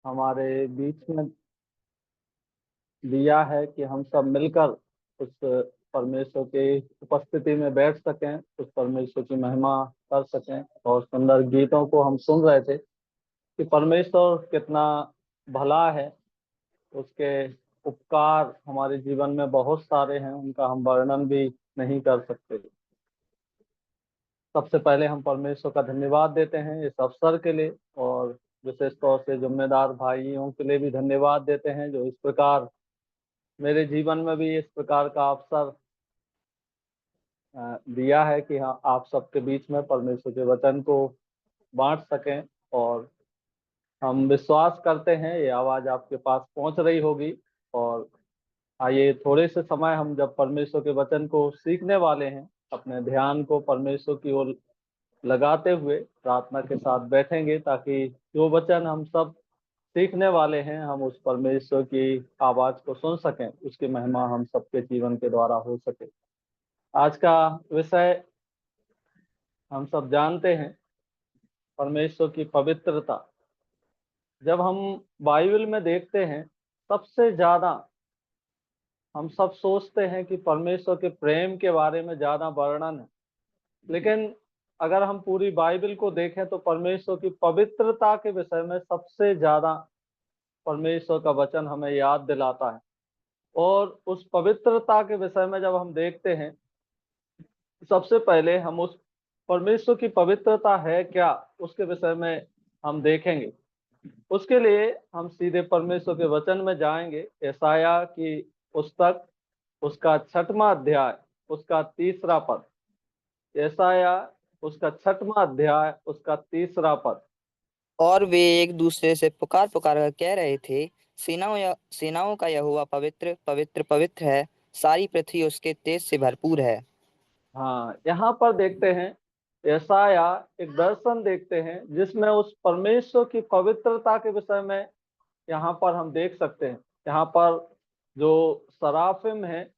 हमारे बीच में दिया है कि हम सब मिलकर उस परमेश्वर की उपस्थिति में बैठ सकें, उस परमेश्वर की महिमा कर सकें। और सुंदर गीतों को हम सुन रहे थे कि परमेश्वर कितना भला है, उसके उपकार हमारे जीवन में बहुत सारे हैं, उनका हम वर्णन भी नहीं कर सकते। सबसे पहले हम परमेश्वर का धन्यवाद देते हैं इस अवसर के लिए, और विशेष तौर से जिम्मेदार भाइयों के लिए भी धन्यवाद देते हैं जो इस प्रकार मेरे जीवन में भी इस प्रकार का अवसर दिया है कि हाँ, आप सबके बीच में परमेश्वर के वचन को बांट सकें। और हम विश्वास करते हैं ये आवाज आपके पास पहुंच रही होगी। और आइए थोड़े से समय हम जब परमेश्वर के वचन को सीखने वाले हैं, अपने ध्यान को परमेश्वर की ओर लगाते हुए प्रार्थना के साथ बैठेंगे, ताकि जो वचन हम सब सीखने वाले हैं हम उस परमेश्वर की आवाज को सुन सकें, उसकी महिमा हम सबके जीवन के द्वारा हो सके। आज का विषय हम सब जानते हैं, परमेश्वर की पवित्रता। जब हम बाइबल में देखते हैं, सबसे ज्यादा हम सब सोचते हैं कि परमेश्वर के प्रेम के बारे में ज्यादा वर्णन है, लेकिन अगर हम पूरी बाइबल को देखें तो परमेश्वर की पवित्रता के विषय में सबसे ज्यादा परमेश्वर का वचन हमें याद दिलाता है। और उस पवित्रता के विषय में जब हम देखते हैं, सबसे पहले हम उस परमेश्वर की पवित्रता है क्या, उसके विषय में हम देखेंगे। उसके लिए हम सीधे परमेश्वर के वचन में जाएंगे। यशायाह की पुस्तक, उसका 6वां अध्याय, उसका 3रा पद। यशायाह उसका 6वां अध्याय, उसका 3रा पद। और वे एक दूसरे से पुकार पुकार कर कह रहे थे, सेनाओं का यहोवा पवित्र पवित्र पवित्र है, सारी पृथ्वी उसके तेज से भरपूर है। हाँ, यहाँ पर देखते हैं, यशायाह एक दर्शन देखते हैं जिसमें उस परमेश्वर की पवित्रता के विषय में यहाँ पर हम देख सकते हैं। यहाँ पर जो सराफिम है,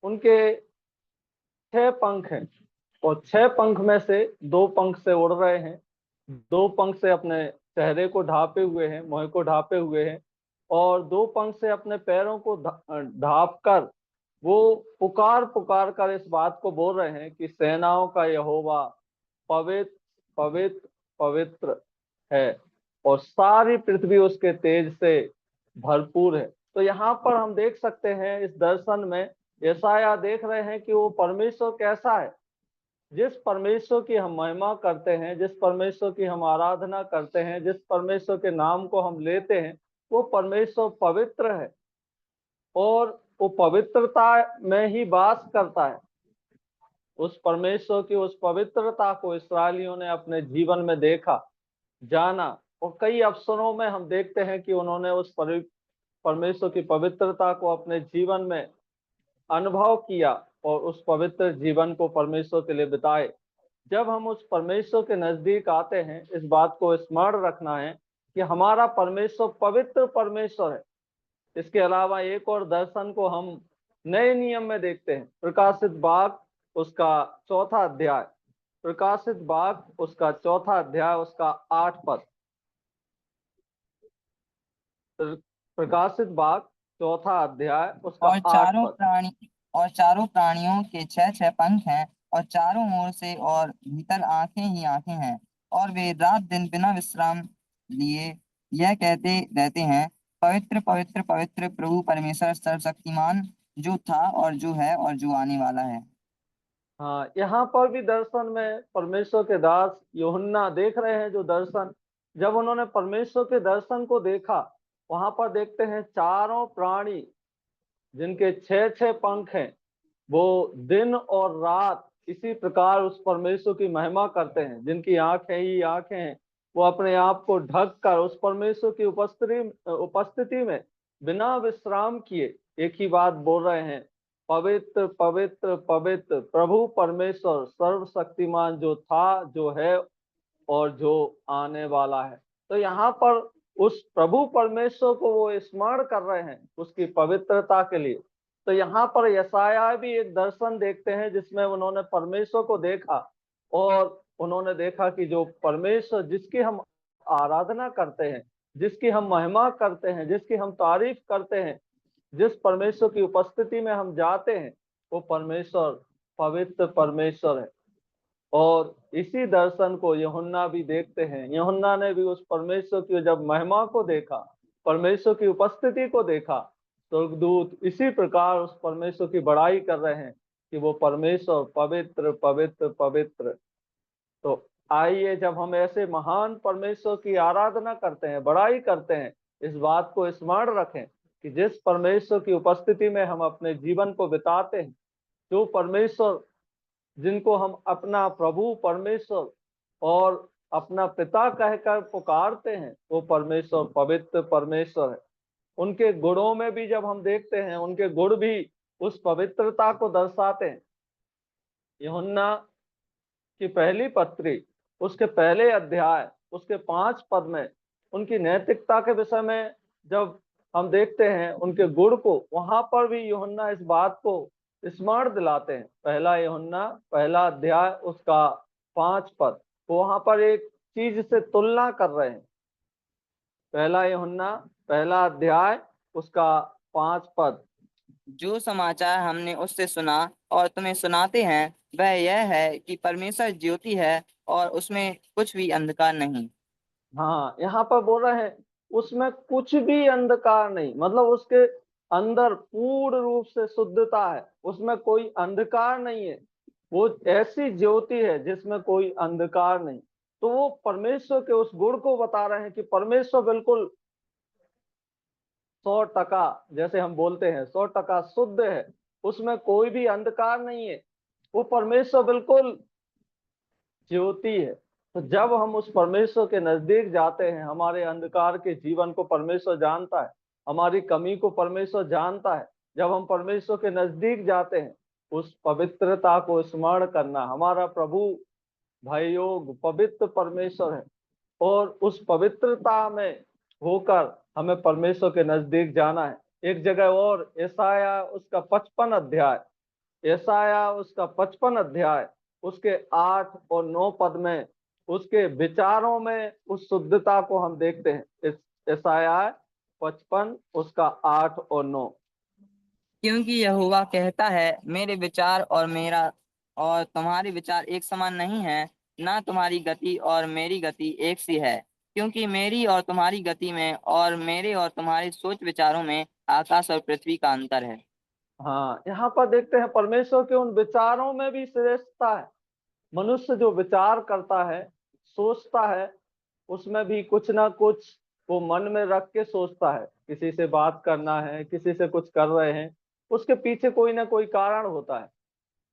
उनके 6 पंख हैं, और 6 पंख में से 2 पंख से उड़ रहे हैं, 2 पंख से अपने चेहरे को ढांपे हुए हैं, मुंह को ढांपे हुए हैं, और 2 पंख से अपने पैरों को ढांप कर वो पुकार पुकार कर इस बात को बोल रहे हैं कि सेनाओं का यहोवा पवित्र पवित्र पवित्र है, और सारी पृथ्वी उसके तेज से भरपूर है। तो यहाँ पर हम देख सकते हैं, इस दर्शन में यशायाह देख रहे हैं कि वो परमेश्वर कैसा है। जिस परमेश्वर की हम महिमा करते हैं, जिस परमेश्वर की हम आराधना करते हैं, जिस परमेश्वर के नाम को हम लेते हैं, वो परमेश्वर पवित्र है, और वो पवित्रता में ही वास करता है। उस परमेश्वर की उस पवित्रता को इसराइलियों ने अपने जीवन में देखा, जाना, और कई अवसरों में हम देखते हैं कि उन्होंने उस परमेश्वर की पवित्रता को अपने जीवन में अनुभव किया, और उस पवित्र जीवन को परमेश्वर के लिए बिताए। जब हम उस परमेश्वर के नजदीक आते हैं, इस बात को स्मरण रखना है कि हमारा परमेश्वर पवित्र परमेश्वर है। इसके अलावा एक और दर्शन को हम नए नियम में देखते हैं, प्रकाशित बाग उसका 4था अध्याय, प्रकाशित बाग उसका 4था अध्याय, उसका 8 पद। प्रकाशित बाग 4था अध्याय, उसका और 8 पद। चारों प्राणियों के छह छह पंख हैं, और चारों ओर से और भीतर आंखें ही आंखें हैं, और वे रात दिन बिना विश्राम लिए यह कहते रहते हैं, पवित्र पवित्र पवित्र प्रभु परमेश्वर सर्वशक्तिमान, जो था और जो है और जो आने वाला है। हाँ, यहाँ पर भी दर्शन में परमेश्वर के दास यूहन्ना देख रहे हैं जो दर्शन। जब उन्होंने परमेश्वर के दर्शन को देखा, वहां पर देखते हैं चारों प्राणी जिनके 6 6 पंख हैं, वो दिन और रात इसी प्रकार उस परमेश्वर की महिमा करते हैं। जिनकी आंखें ही आंखें हैं, वो अपने आप को ढक कर उस परमेश्वर की उपस्थिति में बिना विश्राम किए एक ही बात बोल रहे हैं, पवित्र पवित्र पवित्र प्रभु परमेश्वर सर्वशक्तिमान, जो था, जो है, और जो आने वाला है। तो यहाँ पर उस प्रभु परमेश्वर को वो स्मरण कर रहे हैं उसकी पवित्रता के लिए। तो यहाँ पर यशायाह भी एक दर्शन देखते हैं जिसमें उन्होंने परमेश्वर को देखा, और उन्होंने देखा कि जो परमेश्वर जिसकी हम आराधना करते हैं, जिसकी हम महिमा करते हैं, जिसकी हम तारीफ करते हैं, जिस परमेश्वर की उपस्थिति में हम जाते हैं, वो परमेश्वर पवित्र परमेश्वर है। और इसी दर्शन को यूहन्ना भी देखते हैं। यूहन्ना ने भी उस परमेश्वर की जब महिमा को देखा, परमेश्वर की उपस्थिति को देखा, स्वर्गदूत इसी प्रकार उस परमेश्वर की बड़ाई कर रहे हैं कि वो परमेश्वर पवित्र पवित्र पवित्र। तो आइए, जब हम ऐसे महान परमेश्वर की आराधना करते हैं, बड़ाई करते हैं, इस बात को स्मरण रखें कि जिस परमेश्वर की उपस्थिति में हम अपने जीवन को बिताते हैं, जो परमेश्वर जिनको हम अपना प्रभु परमेश्वर और अपना पिता कहकर पुकारते हैं, वो परमेश्वर पवित्र परमेश्वर है। उनके गुणों में भी जब हम देखते हैं, उनके गुण भी उस पवित्रता को दर्शाते हैं। यूहन्ना की पहली पत्री, उसके पहले अध्याय, उसके 5 पद में उनकी नैतिकता के विषय में जब हम देखते हैं, उनके गुण को, वहां पर भी यूहन्ना इस बात को स्मरण दिलाते हैं। पहला यूहन्ना पहला अध्याय उसका 5 पद, वहां पर एक चीज से तुलना कर रहे हैं। पहला यूहन्ना पहला अध्याय उसका 5 पद। जो समाचार हमने उससे सुना और तुम्हें सुनाते हैं वह यह है कि परमेश्वर ज्योति है और उसमें कुछ भी अंधकार नहीं। हाँ, यहाँ पर बोल रहे हैं उसमें कुछ भी अंधकार नहीं, मतलब उसके अंदर पूर्ण रूप से शुद्धता है, उसमें कोई अंधकार नहीं है। वो ऐसी ज्योति है जिसमें कोई अंधकार नहीं। तो वो परमेश्वर के उस गुण को बता रहे हैं कि परमेश्वर बिल्कुल 100%, जैसे हम बोलते हैं 100% शुद्ध है, उसमें कोई भी अंधकार नहीं है। वो परमेश्वर बिल्कुल ज्योति है। तो जब हम उस परमेश्वर के नजदीक जाते हैं, हमारे अंधकार के जीवन को परमेश्वर जानता है, हमारी कमी को परमेश्वर जानता है। जब हम परमेश्वर के नजदीक जाते हैं, उस पवित्रता को स्मरण करना, हमारा प्रभु भययोग पवित्र परमेश्वर है, और उस पवित्रता में होकर हमें परमेश्वर के नजदीक जाना है। एक जगह और यशायाह उसका 55 अध्याय, यशायाह उसका 55 अध्याय उसके 8 और 9 पद में उसके विचारों में उस शुद्धता को हम देखते हैं। इस यशायाह 55 उसका 8 और 9। क्योंकि यहोवा कहता है, मेरे विचार और मेरा और तुम्हारे विचार एक समान नहीं है, ना तुम्हारी गति और मेरी गति एक सी है। क्योंकि मेरी और तुम्हारी गति में और मेरे और तुम्हारे सोच विचारों में आकाश और पृथ्वी का अंतर है। हाँ, यहाँ पर देखते हैं परमेश्वर के उन विचारों में भी श्रेष्ठता है। मनुष्य जो विचार करता है, सोचता है, उसमें भी कुछ ना कुछ वो मन में रख के सोचता है। किसी से बात करना है, किसी से कुछ कर रहे हैं, उसके पीछे कोई ना कोई कारण होता है।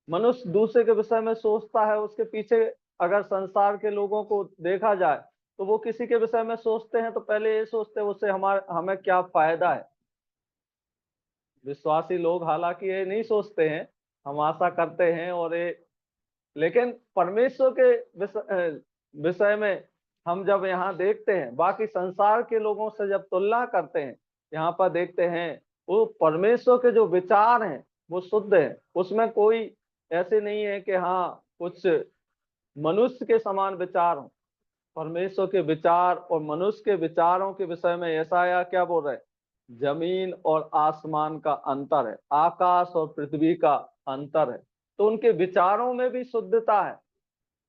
मनुष्य दूसरे के विषय में सोचता है, उसके पीछे अगर संसार के लोगों को देखा जाए तो वो किसी के विषय में सोचते हैं तो पहले ये सोचते हैं उससे हमें क्या फायदा है। विश्वासी लोग हालांकि ये नहीं सोचते हैं, हम आशा करते हैं और ये, लेकिन परमेश्वर के विषय में हम जब यहाँ देखते हैं, बाकी संसार के लोगों से जब तुलना करते हैं, यहाँ पर देखते हैं वो परमेश्वर के जो विचार हैं वो शुद्ध है। उसमें कोई ऐसे नहीं है कि हाँ कुछ मनुष्य के समान विचार हो। परमेश्वर के विचार और मनुष्य के विचारों के विषय में यशायाह क्या बोल रहे हैं? जमीन और आसमान का अंतर है, आकाश और पृथ्वी का अंतर है। तो उनके विचारों में भी शुद्धता है,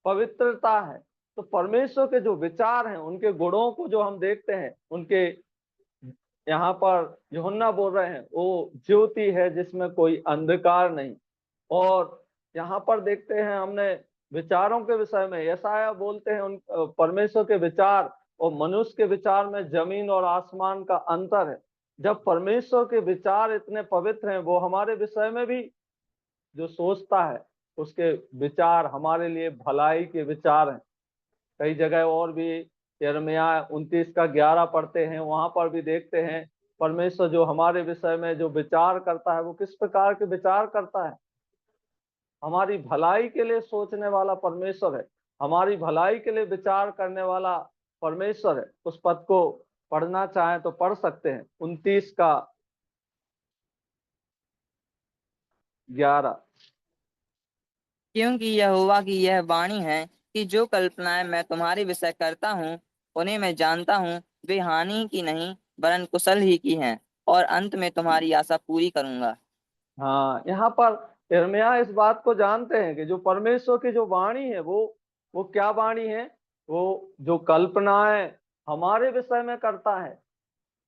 पवित्रता है। तो परमेश्वर के जो विचार हैं, उनके गुणों को जो हम देखते हैं, उनके यहाँ पर यूहन्ना बोल रहे हैं वो ज्योति है जिसमें कोई अंधकार नहीं। और यहाँ पर देखते हैं हमने विचारों के विषय में, यशायाह बोलते हैं उन परमेश्वर के विचार और मनुष्य के विचार में जमीन और आसमान का अंतर है। जब परमेश्वर के विचार इतने पवित्र हैं, वो हमारे विषय में भी जो सोचता है, उसके विचार हमारे लिए भलाई के विचार हैं। कई जगह और भी यिर्मयाह 29 का 11 पढ़ते हैं, वहां पर भी देखते हैं परमेश्वर जो हमारे विषय में जो विचार करता है वो किस प्रकार के विचार करता है। हमारी भलाई के लिए सोचने वाला परमेश्वर है, हमारी भलाई के लिए विचार करने वाला परमेश्वर है। उस पद को पढ़ना चाहें तो पढ़ सकते हैं, 29 का 11। क्योंकि यहोवा की यह वाणी है कि जो कल्पनाएं मैं तुम्हारे विषय करता हूँ उन्हें मैं जानता हूँ, वे हानि की नहीं वरन कुशल ही की हैं, और अंत में तुम्हारी आशा पूरी करूंगा। हाँ, यहाँ पर यिर्मयाह इस बात को जानते हैं कि जो परमेश्वर की जो वाणी है वो क्या वाणी है। वो जो कल्पनाएं हमारे विषय में करता है,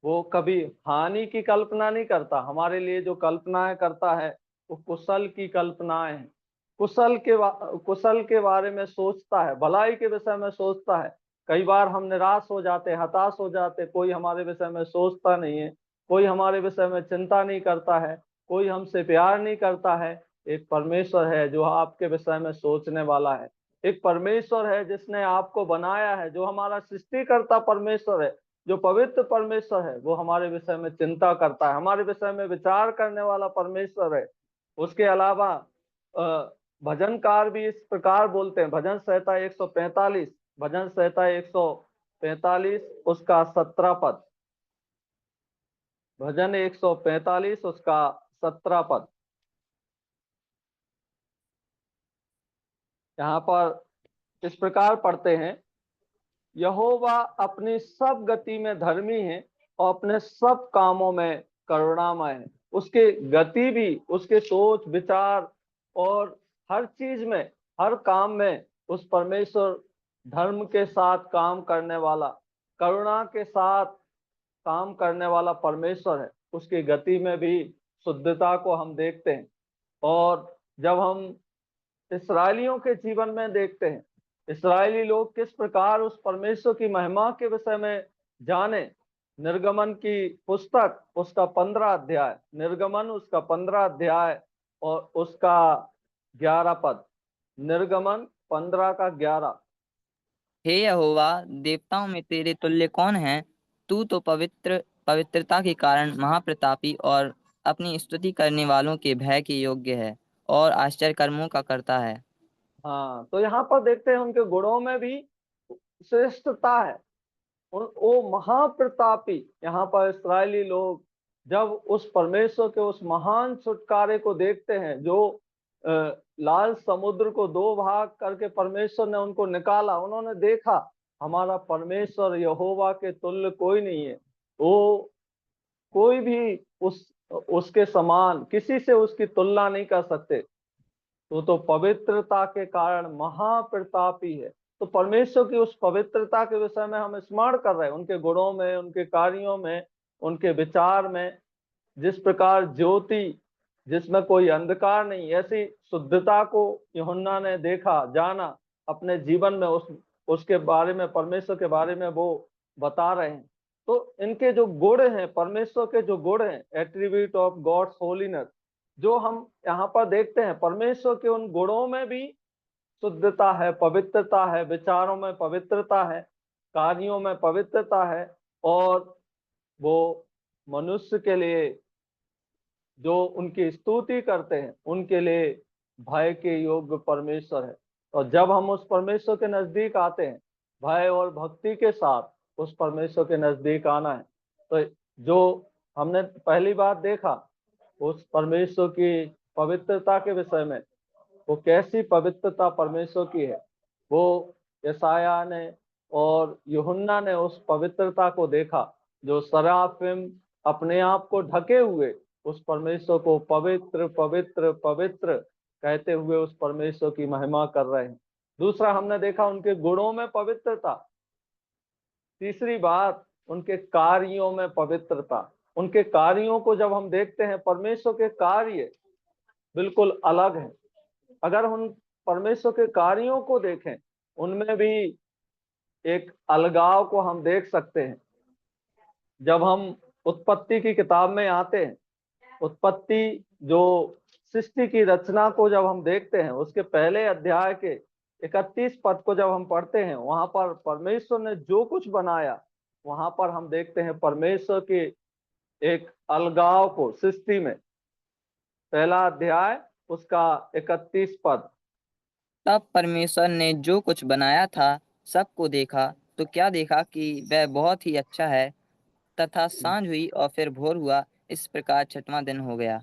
वो कभी हानि की कल्पना नहीं करता। हमारे लिए जो कल्पनाएं करता है वो कुशल की कल्पनाएं हैं। कुशल के बारे में सोचता है, भलाई के विषय में सोचता है। कई बार हम निराश हो जाते, हताश हो जाते, कोई हमारे विषय में सोचता नहीं है, कोई हमारे विषय में चिंता नहीं करता है, कोई हमसे प्यार नहीं करता है। एक परमेश्वर है जो आपके विषय में सोचने वाला है। एक परमेश्वर है जिसने आपको बनाया है, जो हमारा सृष्टिकर्ता परमेश्वर है, जो पवित्र परमेश्वर है, वो हमारे विषय में चिंता करता है, हमारे विषय में विचार करने वाला परमेश्वर है। उसके अलावा भजनकार भी इस प्रकार बोलते हैं। भजन संहिता 145, भजन संहिता 145 उसका 17 पद। भजन 145 उसका 17 पद। यहाँ पर इस प्रकार पढ़ते हैं, यहोवा अपनी सब गति में धर्मी है और अपने सब कामों में करुणामय है। उसके गति भी, उसके सोच विचार और हर चीज में, हर काम में उस परमेश्वर धर्म के साथ काम करने वाला, करुणा के साथ काम करने वाला परमेश्वर है। उसकी गति में भी शुद्धता को हम देखते हैं। और जब हम इसराइलियों के जीवन में देखते हैं, इसराइली लोग किस प्रकार उस परमेश्वर की महिमा के विषय में जाने। निर्गमन की पुस्तक उसका 15 अध्याय, निर्गमन उसका 15 अध्याय और उसका 11 पद। निर्गमन 15 का 11। हे यहोवा, देवताओं में तेरे तुल्य कौन है? तू तो पवित्रता के कारण महाप्रतापी और अपनी स्तुति करने वालों के भय के योग्य है और आश्चर्य कर्मों का करता है। हाँ, तो यहाँ पर देखते हैं उनके गुणों में भी श्रेष्ठता है। वो महाप्रतापी, यहाँ पर इस्राएली लोग जब उस परमेश्वर के उस महान छुटकारे को देखते हैं, जो लाल समुद्र को दो भाग करके परमेश्वर ने उनको निकाला, उन्होंने देखा हमारा परमेश्वर यहोवा के तुल्य कोई नहीं है। वो कोई भी उसके समान, किसी से उसकी तुलना नहीं कर सकते। तो पवित्रता के कारण महाप्रतापी है। तो परमेश्वर की उस पवित्रता के विषय में हम स्मरण कर रहे हैं, उनके गुणों में, उनके कार्यों में, उनके विचार में। जिस प्रकार ज्योति जिसमें कोई अंधकार नहीं, ऐसी शुद्धता को यूहन्ना ने देखा, जाना अपने जीवन में। उसके बारे में, परमेश्वर के बारे में वो बता रहे हैं। तो इनके जो गुण हैं, परमेश्वर के जो गुण हैं, एट्रीब्यूट ऑफ गॉड्स होलीनेस, जो हम यहाँ पर देखते हैं, परमेश्वर के उन गुणों में भी शुद्धता है, पवित्रता है, विचारों में पवित्रता है, कार्यों में पवित्रता है। और वो मनुष्य के लिए जो उनकी स्तुति करते हैं, उनके लिए भय के योग्य परमेश्वर है। और जब हम उस परमेश्वर के नजदीक आते हैं, भय और भक्ति के साथ उस परमेश्वर के नजदीक आना है। तो जो हमने पहली बात देखा उस परमेश्वर की पवित्रता के विषय में, वो कैसी पवित्रता परमेश्वर की है, वो यशायाह ने और यूहन्ना ने उस पवित्रता को देखा, जो सराफिम अपने आप को ढके हुए उस परमेश्वर को पवित्र पवित्र पवित्र कहते हुए उस परमेश्वर की महिमा कर रहे हैं। दूसरा हमने देखा उनके गुणों में पवित्रता। तीसरी बात, उनके कार्यों में पवित्रता। उनके कार्यों को जब हम देखते हैं, परमेश्वर के कार्य बिल्कुल अलग हैं। अगर हम परमेश्वर के कार्यों को देखें, उनमें भी एक अलगाव को हम देख सकते हैं। जब हम उत्पत्ति की किताब में आते हैं, उत्पत्ति जो सृष्टि की रचना को जब हम देखते हैं, उसके पहले अध्याय के 31 पद को जब हम पढ़ते हैं, वहां पर परमेश्वर ने जो कुछ बनाया, वहां पर हम देखते हैं परमेश्वर के एक अलगाव को सृष्टि में। पहला अध्याय उसका 31 पद। तब परमेश्वर ने जो कुछ बनाया था सबको देखा, तो क्या देखा कि वह बहुत ही अच्छा है। तथा सांझ हुई और फिर भोर हुआ, इस प्रकार छठवां दिन हो गया।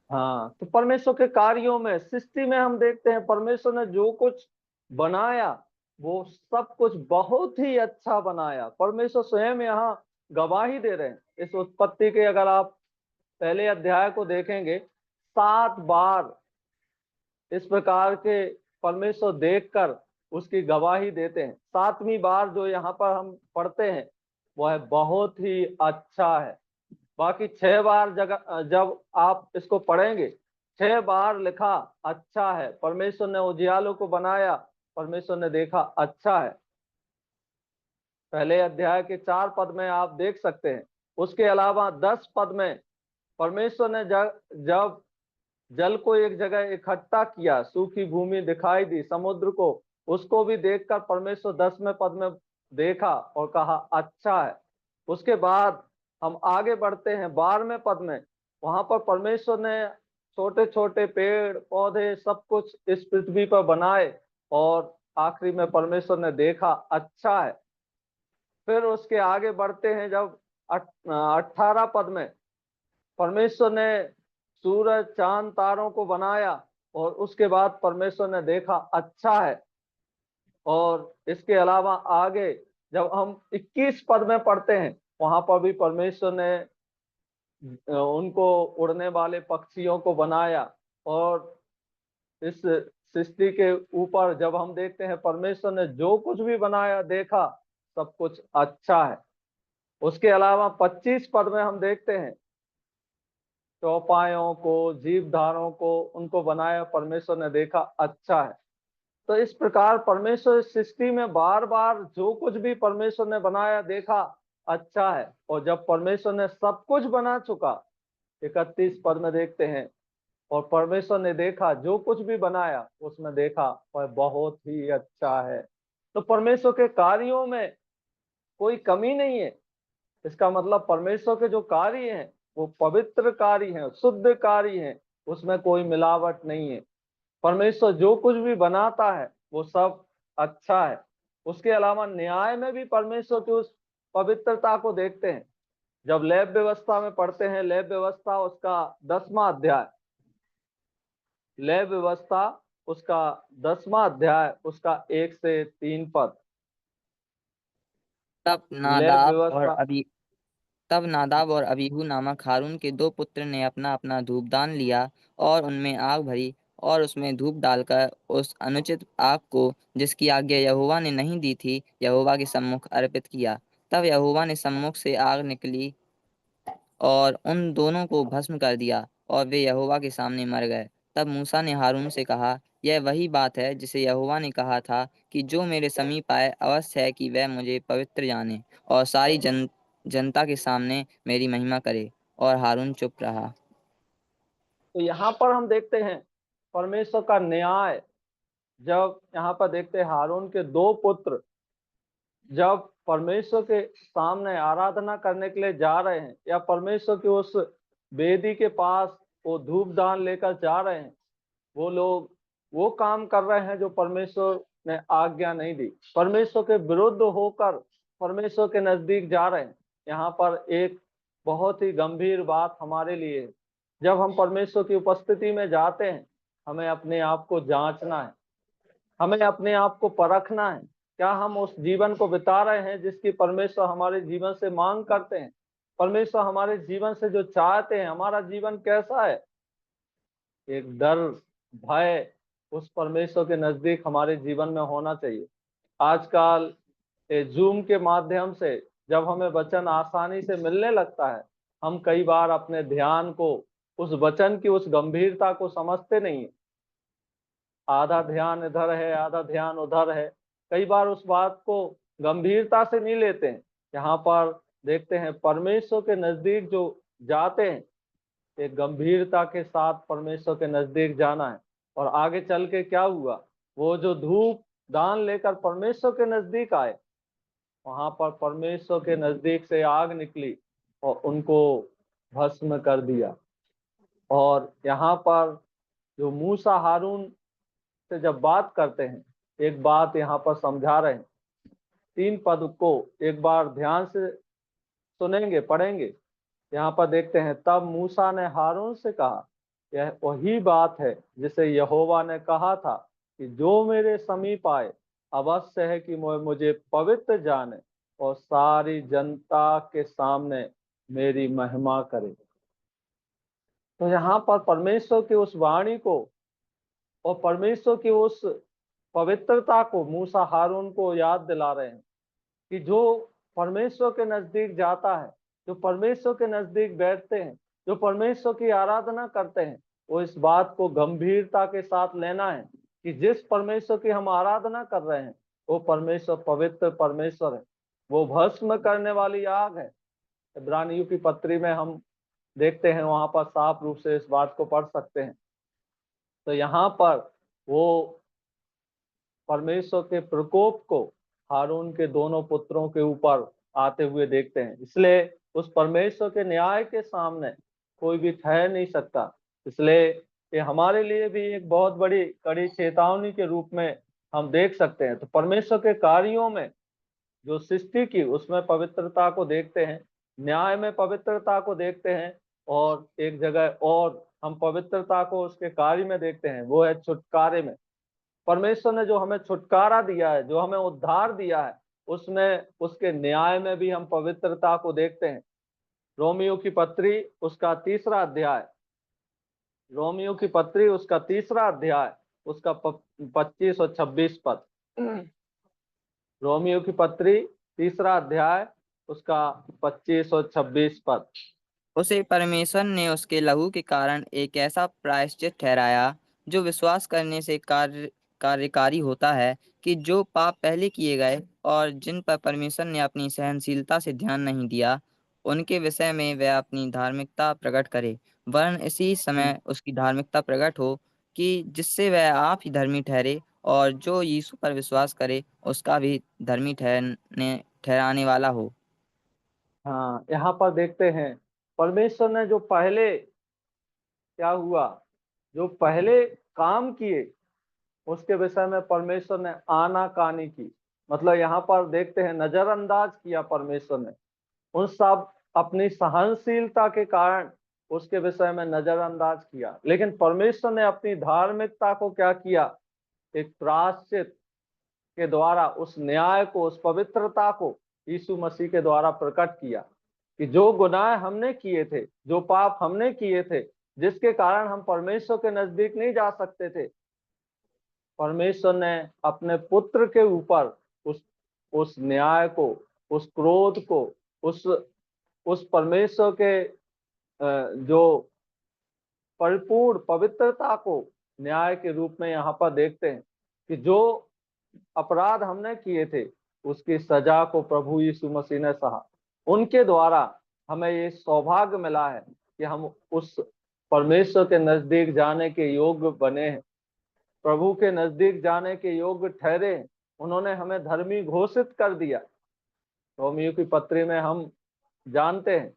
हाँ, तो परमेश्वर के कार्यों में, सृष्टि में हम देखते हैं परमेश्वर ने जो कुछ बनाया, वो सब कुछ बहुत ही अच्छा बनाया। परमेश्वर स्वयं यहाँ गवाही दे रहे हैं। इस उत्पत्ति के अगर आप पहले अध्याय को देखेंगे, 7 बार इस प्रकार के परमेश्वर देखकर उसकी गवाही देते हैं। 7वीं बार जो यहाँ पर हम पढ़ते हैं वह बहुत ही अच्छा है। बाकी 6 बार जगह जब आप इसको पढ़ेंगे, 6 बार लिखा अच्छा है। परमेश्वर ने उजियालों को बनाया, परमेश्वर ने देखा अच्छा है। पहले अध्याय के 4 पद में आप देख सकते हैं। उसके अलावा 10 पद में परमेश्वर ने जब जल को एक जगह इकट्ठा किया, सूखी भूमि दिखाई दी समुद्र को, उसको भी देखकर परमेश्वर 10वें पद में देखा और कहा अच्छा है। उसके बाद हम आगे बढ़ते हैं 12वें पद में। वहां पर परमेश्वर ने छोटे छोटे पेड़ पौधे सब कुछ इस पृथ्वी पर बनाए और आखिरी में परमेश्वर ने देखा अच्छा है। फिर उसके आगे बढ़ते हैं जब 18 पद में परमेश्वर ने सूरज चांद तारों को बनाया और उसके बाद परमेश्वर ने देखा अच्छा है। और इसके अलावा आगे जब हम 21 पद में पढ़ते हैं, वहां पर भी परमेश्वर ने उनको उड़ने वाले पक्षियों को बनाया। और इस सृष्टि के ऊपर जब हम देखते हैं परमेश्वर ने जो कुछ भी बनाया देखा सब कुछ अच्छा है। उसके अलावा 25 पद में हम देखते हैं चौपायों को जीवधारों को उनको बनाया, परमेश्वर ने देखा अच्छा है। तो इस प्रकार परमेश्वर इस सृष्टि में बार बार जो कुछ भी परमेश्वर ने बनाया देखा अच्छा है। और जब परमेश्वर ने सब कुछ बना चुका, 31 पद में देखते हैं, और परमेश्वर ने देखा जो कुछ भी बनाया उसमें देखा वह बहुत ही अच्छा है। तो परमेश्वर के कार्यों में कोई कमी नहीं है। इसका मतलब परमेश्वर के जो कार्य हैं वो पवित्र कार्य हैं, शुद्ध कार्य हैं, उसमें कोई मिलावट नहीं है। परमेश्वर जो कुछ भी बनाता है वो सब अच्छा है। उसके अलावा न्याय में भी परमेश्वर की उस पवित्रता को देखते हैं। जब लेव व्यवस्था में पढ़ते हैं, लेव व्यवस्था उसका 10वां अध्याय, लेव व्यवस्था उसका 10वां अध्याय उसका 1 से 3 पद। तब लेव नादाब और व्यवस्था। अबी तब नादाब और अबीहू नामक हारून के दो पुत्र ने अपना अपना धूपदान लिया और उनमें आग भरी और उसमें धूप डालकर उस अनुचित आग को, जिसकी आज्ञा यहोवा ने नहीं दी थी, यहोवा के सम्मुख अर्पित किया। तब यहोवा ने सम्मुख से आग निकली और उन दोनों को भस्म कर दिया और वे यहोवा के सामने मर गए। तब मूसा ने हारून से कहा, यह वही बात है जिसे यहोवा ने कहा था कि जो मेरे समीप आए अवश्य है कि वह मुझे पवित्र जाने और सारी जनता के सामने मेरी महिमा करे। और हारून चुप रहा। तो यहाँ पर हम देखते हैं परमेश्वर का न्याय। जब यहाँ पर देखते हैं हारून के 2 पुत्र जब परमेश्वर के सामने आराधना करने के लिए जा रहे हैं या परमेश्वर के उस वेदी के पास वो धूप दान लेकर जा रहे हैं, वो लोग वो काम कर रहे हैं जो परमेश्वर ने आज्ञा नहीं दी, परमेश्वर के विरुद्ध होकर परमेश्वर के नजदीक जा रहे हैं। यहाँ पर एक बहुत ही गंभीर बात हमारे लिए है। जब हम परमेश्वर की उपस्थिति में जाते हैं, हमें अपने आप को जांचना है, हमें अपने आप को परखना है। क्या हम उस जीवन को बिता रहे हैं जिसकी परमेश्वर हमारे जीवन से मांग करते हैं? परमेश्वर हमारे जीवन से जो चाहते हैं, हमारा जीवन कैसा है? एक डर, भय उस परमेश्वर के नजदीक हमारे जीवन में होना चाहिए। आजकल जूम के माध्यम से जब हमें वचन आसानी से मिलने लगता है, हम कई बार अपने ध्यान को उस वचन की उस गंभीरता को समझते नहीं है। आधा ध्यान इधर है, आधा ध्यान उधर है। कई बार उस बात को गंभीरता से नहीं लेते हैं। यहाँ पर देखते हैं परमेश्वर के नजदीक जो जाते हैं, एक गंभीरता के साथ परमेश्वर के नजदीक जाना है। और आगे चल के क्या हुआ, वो जो धूप दान लेकर परमेश्वर के नजदीक आए, वहां पर परमेश्वर के नजदीक से आग निकली और उनको भस्म कर दिया। और यहाँ पर जो मूसा हारून से जब बात करते हैं, एक बात यहाँ पर समझा रहे हैं। 3 पद को एक बार ध्यान से सुनेंगे, पढ़ेंगे। यहाँ पर देखते हैं, तब मूसा ने हारून से कहा, यह वही बात है जिसे यहोवा ने कहा था कि जो मेरे समीप आए अवश्य है कि मुझे पवित्र जाने और सारी जनता के सामने मेरी महिमा करे। तो यहाँ पर परमेश्वर की उस वाणी को और परमेश्वर की उस पवित्रता को मूसा हारून को याद दिला रहे हैं कि जो परमेश्वर के नजदीक जाता है, जो परमेश्वर के नजदीक बैठते हैं, जो परमेश्वर की आराधना करते हैं, वो इस बात को गंभीरता के साथ लेना है कि जिस परमेश्वर की हम आराधना कर रहे हैं वो परमेश्वर पवित्र परमेश्वर है। वो भस्म करने वाली आग है। इब्रानियों की पत्री में हम देखते हैं, वहां पर साफ रूप से इस बात को पढ़ सकते हैं। तो यहाँ पर वो परमेश्वर के प्रकोप को हारून के दोनों पुत्रों के ऊपर आते हुए देखते हैं। इसलिए उस परमेश्वर के न्याय के सामने कोई भी ठहर नहीं सकता। इसलिए ये हमारे लिए भी एक बहुत बड़ी कड़ी चेतावनी के रूप में हम देख सकते हैं। तो परमेश्वर के कार्यों में जो सृष्टि की उसमें पवित्रता को देखते हैं, न्याय में पवित्रता को देखते हैं, और एक जगह और हम पवित्रता को उसके कार्य में देखते हैं, वो है छुटकारे में। परमेश्वर ने जो हमें छुटकारा दिया है, जो हमें उद्धार दिया है, उसमें उसके न्याय में भी हम पवित्रता को देखते हैं। रोमियो की पत्री उसका तीसरा अध्याय, रोमियो की पत्री उसका तीसरा अध्याय, उसका 25 और 26 पद। रोमियो की पत्री तीसरा अध्याय उसका 25 और 26 पद। उसे परमेश्वर ने उसके लहू के कारण एक ऐसा प्रायश्चित ठहराया जो विश्वास करने से कार्यकारी होता है, कि जो पाप पहले किए गए और जिन पर परमेश्वर ने अपनी सहनशीलता से ध्यान नहीं दिया, उनके विषय में वह अपनी धार्मिकता प्रकट करे, वरन इसी समय उसकी धार्मिकता प्रकट हो, कि जिससे वह आप ही धर्मी ठहरे और जो यीशु पर विश्वास करे उसका भी धर्मी ठहराने वाला हो। हाँ, यहाँ पर देखते हैं परमेश्वर ने जो पहले क्या हुआ, जो पहले काम किए उसके विषय में परमेश्वर ने आनाकानी की। मतलब यहाँ पर देखते हैं नजरअंदाज किया परमेश्वर ने उन सब अपनी सहनशीलता के कारण उसके विषय में नजरअंदाज किया। लेकिन परमेश्वर ने अपनी धार्मिकता को क्या किया, एक प्रायश्चित के द्वारा उस न्याय को, उस पवित्रता को यीशु मसीह के द्वारा प्रकट किया कि जो गुनाह हमने किए थे, जो पाप हमने किए थे, जिसके कारण हम परमेश्वर के नजदीक नहीं जा सकते थे, परमेश्वर ने अपने पुत्र के ऊपर उस न्याय को, उस क्रोध को, उस उस परमेश्वर के जो परिपूर्ण पवित्रता को न्याय के रूप में यहाँ पर देखते हैं कि जो अपराध हमने किए थे उसकी सजा को प्रभु यीशु मसीह ने सहा। उनके द्वारा हमें ये सौभाग्य मिला है कि हम उस परमेश्वर के नजदीक जाने के योग्य बने हैं, प्रभु के नजदीक जाने के योग्य ठहरे हैं। उन्होंने हमें धर्मी घोषित कर दिया। रोमियो की पत्री में हम जानते हैं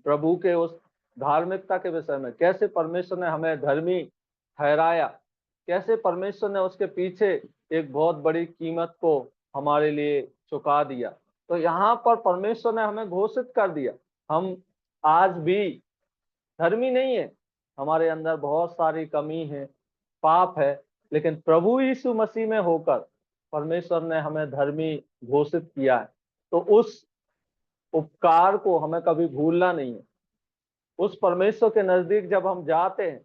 प्रभु के उस धार्मिकता के विषय में, कैसे परमेश्वर ने हमें धर्मी ठहराया, कैसे परमेश्वर ने उसके पीछे एक बहुत बड़ी कीमत को हमारे लिए चुका दिया। तो यहाँ पर परमेश्वर ने हमें घोषित कर दिया, हम आज भी धर्मी नहीं है, हमारे अंदर बहुत सारी कमी है, पाप है, लेकिन प्रभु यीशु मसीह में होकर परमेश्वर ने हमें धर्मी घोषित किया है। तो उस उपकार को हमें कभी भूलना नहीं है। उस परमेश्वर के नजदीक जब हम जाते हैं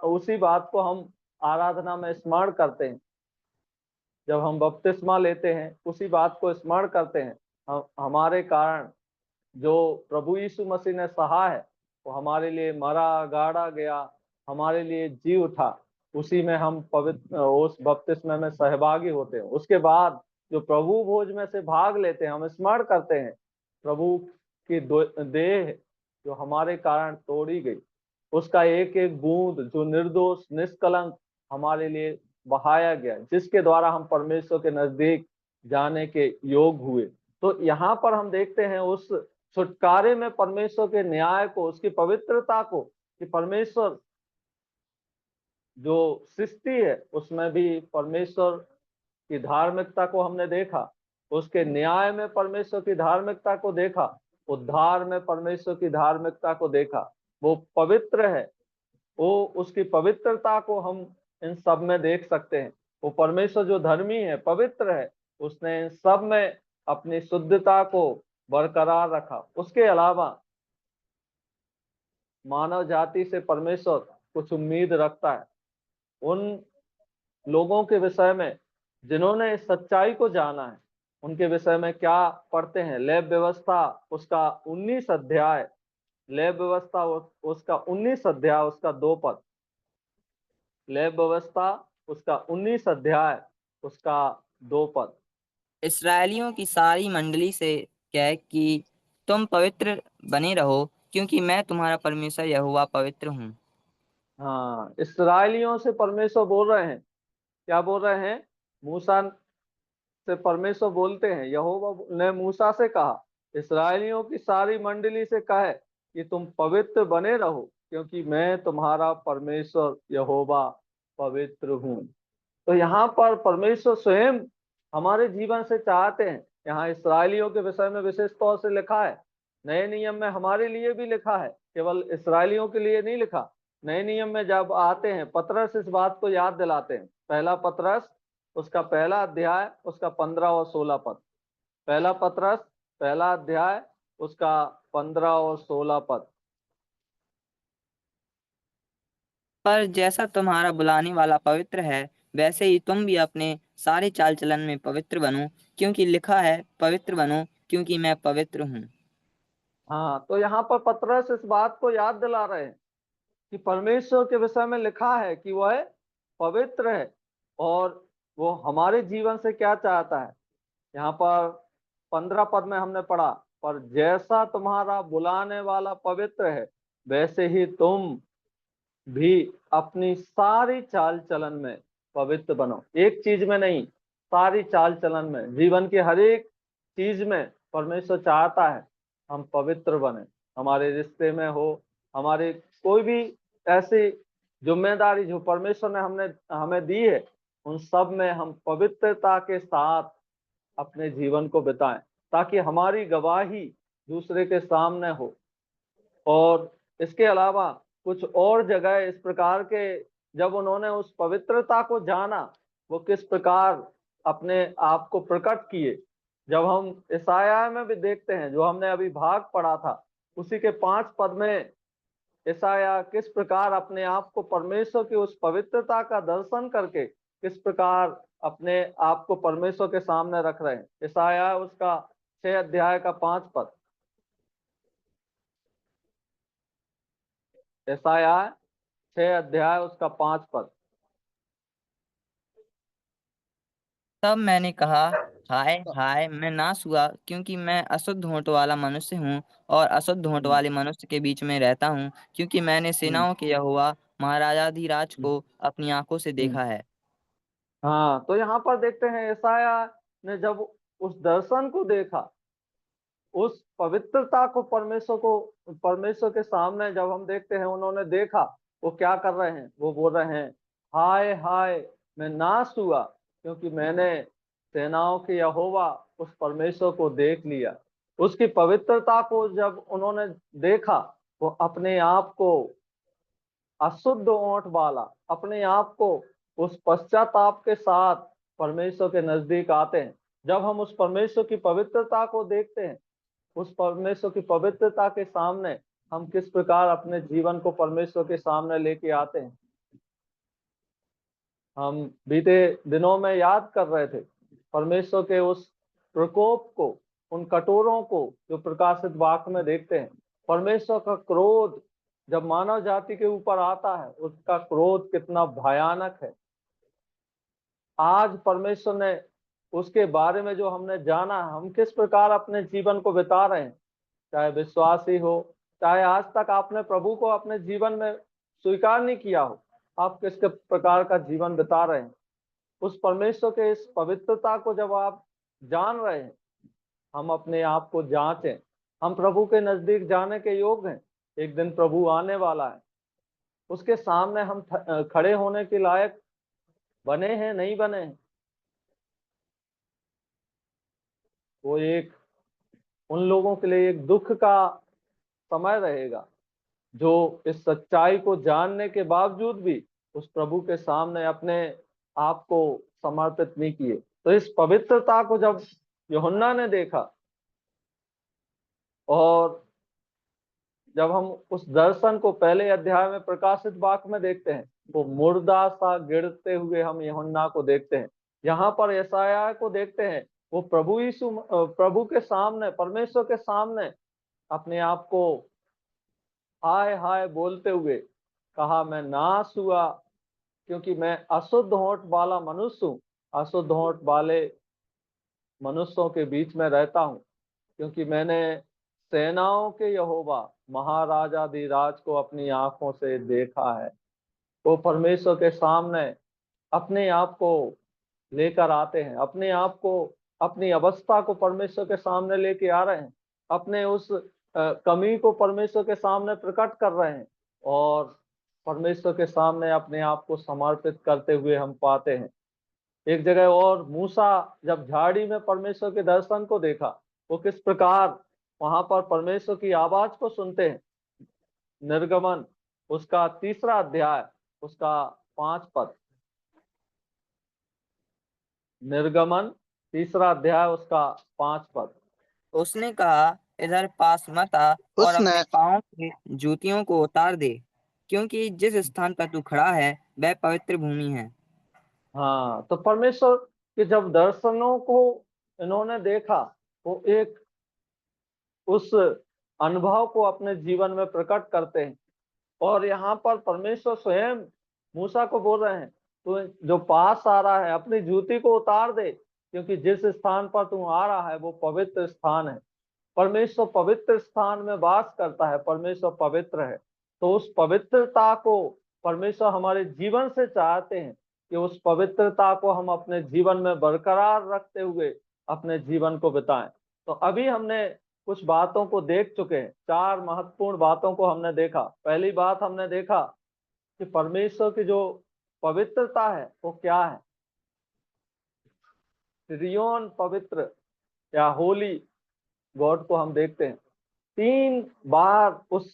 उसी बात को हम आराधना में स्मरण करते हैं। जब हम बपतिस्मा लेते हैं उसी बात को स्मरण करते हैं। हमारे कारण जो प्रभु यीशु मसीह ने सहा है, वो हमारे लिए मरा गाड़ा गया, हमारे लिए जी उठा, उसी में हम पवित्र उस बपतिस्मे में सहभागी होते हैं। उसके बाद जो प्रभु भोज में से भाग लेते हैं, हम स्मरण करते हैं प्रभु की देह जो हमारे कारण तोड़ी गई, उसका एक एक बूंद जो निर्दोष निष्कलंक हमारे लिए बहाया गया, जिसके द्वारा हम परमेश्वर के नजदीक जाने के योग हुए। तो यहाँ पर हम देखते हैं उस छुटकारे में परमेश्वर के न्याय को, उसकी पवित्रता को, कि परमेश्वर जो सृष्टि है उसमें भी परमेश्वर की धार्मिकता को हमने देखा, उसके न्याय में परमेश्वर की धार्मिकता को देखा, उद्धार में परमेश्वर की धार्मिकता को देखा। वो पवित्र है, वो उसकी पवित्रता को हम इन सब में देख सकते हैं। वो परमेश्वर जो धर्मी है, पवित्र है, उसने इन सब में अपनी शुद्धता को बरकरार रखा। उसके अलावा मानव जाति से परमेश्वर कुछ उम्मीद रखता है। उन लोगों के विषय में जिन्होंने इस सच्चाई को जाना है, उनके विषय में क्या पढ़ते हैं? लेव व्यवस्था उसका 19 अध्याय, लेव व्यवस्था उसका 19 अध्याय उसका 2 पद, लेव व्यवस्था उसका 19 अध्याय उसका 2 पद। इसराइलियों की सारी मंडली से कह कि तुम पवित्र बने रहो, क्योंकि मैं तुम्हारा परमेश्वर यहोवा पवित्र हूँ। हाँ, इसराइलियों से परमेश्वर बोल रहे हैं। क्या बोल रहे हैं? मूसा से परमेश्वर बोलते हैं, यहोवा ने मूसा से कहा, इसराइलियों की सारी मंडली से कहे कि तुम पवित्र बने रहो, क्योंकि मैं तुम्हारा परमेश्वर यहोवा पवित्र हूँ। तो यहाँ पर परमेश्वर स्वयं हमारे जीवन से चाहते हैं। यहाँ इसराइलियों के विषय में विशेष तौर से लिखा है। नए नियम में हमारे लिए भी लिखा है, केवल इसराइलियों के लिए नहीं लिखा। नए नियम में जब आते हैं, पतरस इस बात को याद दिलाते हैं। पहला पतरस उसका पहला अध्याय उसका 15 और 16 पद। पहला पतरस पहला अध्याय उसका 15 और 16 पद। पर जैसा तुम्हारा बुलाने वाला पवित्र है, वैसे ही तुम भी अपने सारे चाल चलन में पवित्र बनो, क्योंकि लिखा है, पवित्र बनो क्योंकि मैं पवित्र हूँ। हाँ, तो यहाँ पर पतरस इस बात को याद दिला रहे हैं कि परमेश्वर के विषय में लिखा है कि वह पवित्र है, और वो हमारे जीवन से क्या चाहता है। यहाँ पर 15 पद में हमने पढ़ा, पर जैसा तुम्हारा बुलाने वाला पवित्र है, वैसे ही तुम भी अपनी सारी चाल चलन में पवित्र बनो। एक चीज में नहीं, सारी चाल चलन में, जीवन की हर एक चीज में परमेश्वर चाहता है हम पवित्र बने। हमारे रिश्ते में हो, हमारे कोई भी ऐसी जिम्मेदारी जो परमेश्वर ने हमने हमें दी है, उन सब में हम पवित्रता के साथ अपने जीवन को बिताएं, ताकि हमारी गवाही दूसरे के सामने हो। और इसके अलावा कुछ और जगह इस प्रकार के, जब उन्होंने उस पवित्रता को जाना, वो किस प्रकार अपने आप को प्रकट किए। जब हम ईसाया में भी देखते हैं, जो हमने अभी भाग पढ़ा था, उसी के 5 पद में ईसाया किस प्रकार अपने आप को परमेश्वर की उस पवित्रता का दर्शन करके किस प्रकार अपने आप को परमेश्वर के सामने रख रहे हैं। ईसाया उसका 6 अध्याय का 5 पद। ईसाया 6 अध्याय उसका 5 पद। तब मैंने कहा, हाय हाय, मैं नाश हुआ, क्योंकि मैं अशुद्ध होंठ वाला मनुष्य हूँ, और अशुद्ध होंठ हम्म, वाले मनुष्य के बीच में रहता हूँ, क्योंकि मैंने हम्म, सेनाओं के यहोवा महाराजाधिराज हम्म, को अपनी आंखों से हम्म। देखा है। हाँ, तो यहाँ पर देखते हैं ईसाया ने जब उस दर्शन को देखा, उस पवित्रता को, परमेश्वर के सामने जब हम देखते हैं, उन्होंने देखा, वो क्या कर रहे हैं? वो बोल रहे हैं, हाय हाय, मैं नाश हुआ, क्योंकि मैंने सेनाओं के यहोवा उस परमेश्वर को देख लिया। उसकी पवित्रता को जब उन्होंने देखा, वो अपने आप को अशुद्ध ओंठ वाला, अपने आप को उस पश्चाताप के साथ परमेश्वर के नजदीक आते हैं। जब हम उस परमेश्वर की पवित्रता को देखते हैं, उस परमेश्वर की पवित्रता के सामने हम किस प्रकार अपने जीवन को परमेश्वर के सामने लेके आते हैं। हम बीते दिनों में याद कर रहे थे परमेश्वर के उस प्रकोप को, उन कटोरों को जो प्रकाशित वाक्य में देखते हैं। परमेश्वर का क्रोध जब मानव जाति के ऊपर आता है, उसका क्रोध कितना भयानक है। आज परमेश्वर ने उसके बारे में जो हमने जाना, हम किस प्रकार अपने जीवन को बिता रहे हैं। चाहे विश्वासी हो, चाहे आज तक आपने प्रभु को अपने जीवन में स्वीकार नहीं किया हो, आप किस प्रकार का जीवन बिता रहे हैं। उस परमेश्वर के इस पवित्रता को जब आप जान रहे हैं, हम अपने आप को जांचें। हम प्रभु के नजदीक जाने के योग्य हैं। एक दिन प्रभु आने वाला है, उसके सामने हम खड़े होने के लायक बने हैं, नहीं बने हैं। वो एक उन लोगों के लिए एक दुख का समय रहेगा, जो इस सच्चाई को जानने के बावजूद भी उस प्रभु के सामने अपने आप को समर्पित नहीं किए। तो इस पवित्रता को जब यूहन्ना ने देखा, और जब हम उस दर्शन को पहले अध्याय में प्रकाशित वाक्य में देखते हैं, वो मुर्दा सा गिरते हुए हम यूहन्ना को देखते हैं। यहाँ पर यशायाह को देखते हैं, वो प्रभु के सामने, परमेश्वर के सामने अपने आप को हाय हाय बोलते हुए कहा, मैं नाश हुआ क्योंकि मैं अशुद्ध होंठ वाला मनुष्य हूँ, अशुद्ध होंठ वाले मनुष्यों के बीच में रहता हूँ, क्योंकि मैंने सेनाओं के यहोवा महाराजाधिराज को अपनी आंखों से देखा है। वो परमेश्वर के सामने अपने आप को लेकर आते हैं, अपने आप को, अपनी अवस्था को परमेश्वर के सामने लेके आ रहे हैं, अपने उस कमी को परमेश्वर के सामने प्रकट कर रहे हैं, और परमेश्वर के सामने अपने आप को समर्पित करते हुए हम पाते हैं। एक जगह और मूसा जब झाड़ी में परमेश्वर के दर्शन को देखा, वो किस प्रकार वहां पर परमेश्वर की आवाज को सुनते हैं। निर्गमन उसका 3 अध्याय उसका 5 पद, निर्गमन 3 अध्याय उसका 5 पद। उसने कहा, इधर पास मत आ और उसने अपने पाँव से जूतियों को उतार दे, क्योंकि जिस स्थान पर तू खड़ा है वह पवित्र भूमि है। हाँ, तो परमेश्वर के जब दर्शनों को इन्होंने देखा, वो एक उस अनुभव को अपने जीवन में प्रकट करते हैं। और यहाँ पर परमेश्वर स्वयं मूसा को बोल रहे हैं, तो जो पास आ रहा है अपनी जूती को उतार दे, क्योंकि जिस स्थान पर तू आ रहा है वो पवित्र स्थान है। परमेश्वर पवित्र स्थान में वास करता है, परमेश्वर पवित्र है। तो उस पवित्रता को परमेश्वर हमारे जीवन से चाहते हैं कि उस पवित्रता को हम अपने जीवन में बरकरार रखते हुए अपने जीवन को बिताएं। तो अभी हमने कुछ बातों को देख चुके हैं, 4 महत्वपूर्ण बातों को हमने देखा। पहली बात हमने देखा कि परमेश्वर की जो पवित्रता है वो क्या है। त्रियोन पवित्र या होली गॉड को हम देखते हैं, 3 बार उस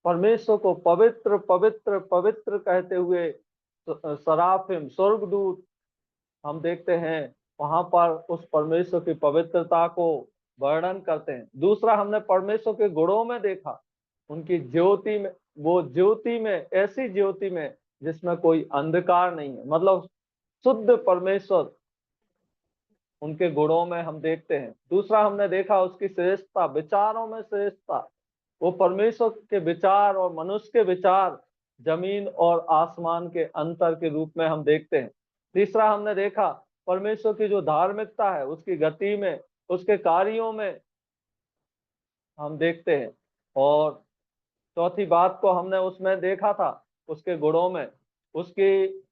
परमेश्वर को पवित्र पवित्र पवित्र कहते हुए सराफिम स्वर्गदूत हम देखते हैं वहां पर उस परमेश्वर की पवित्रता को वर्णन करते हैं। दूसरा, हमने परमेश्वर के गुणों में देखा, उनकी ज्योति में, वो ज्योति में, ऐसी ज्योति में जिसमें कोई अंधकार नहीं है, मतलब शुद्ध परमेश्वर उनके गुणों में हम देखते हैं। दूसरा, हमने देखा उसकी श्रेष्ठता, विचारों में श्रेष्ठता, वो परमेश्वर के विचार और मनुष्य के विचार जमीन और आसमान के अंतर के रूप में हम देखते हैं। तीसरा, हमने देखा परमेश्वर की जो धार्मिकता है उसकी गति में, उसके कार्यों में हम देखते हैं। और चौथी बात को हमने उसमें देखा था, उसके गुणों में, उसकी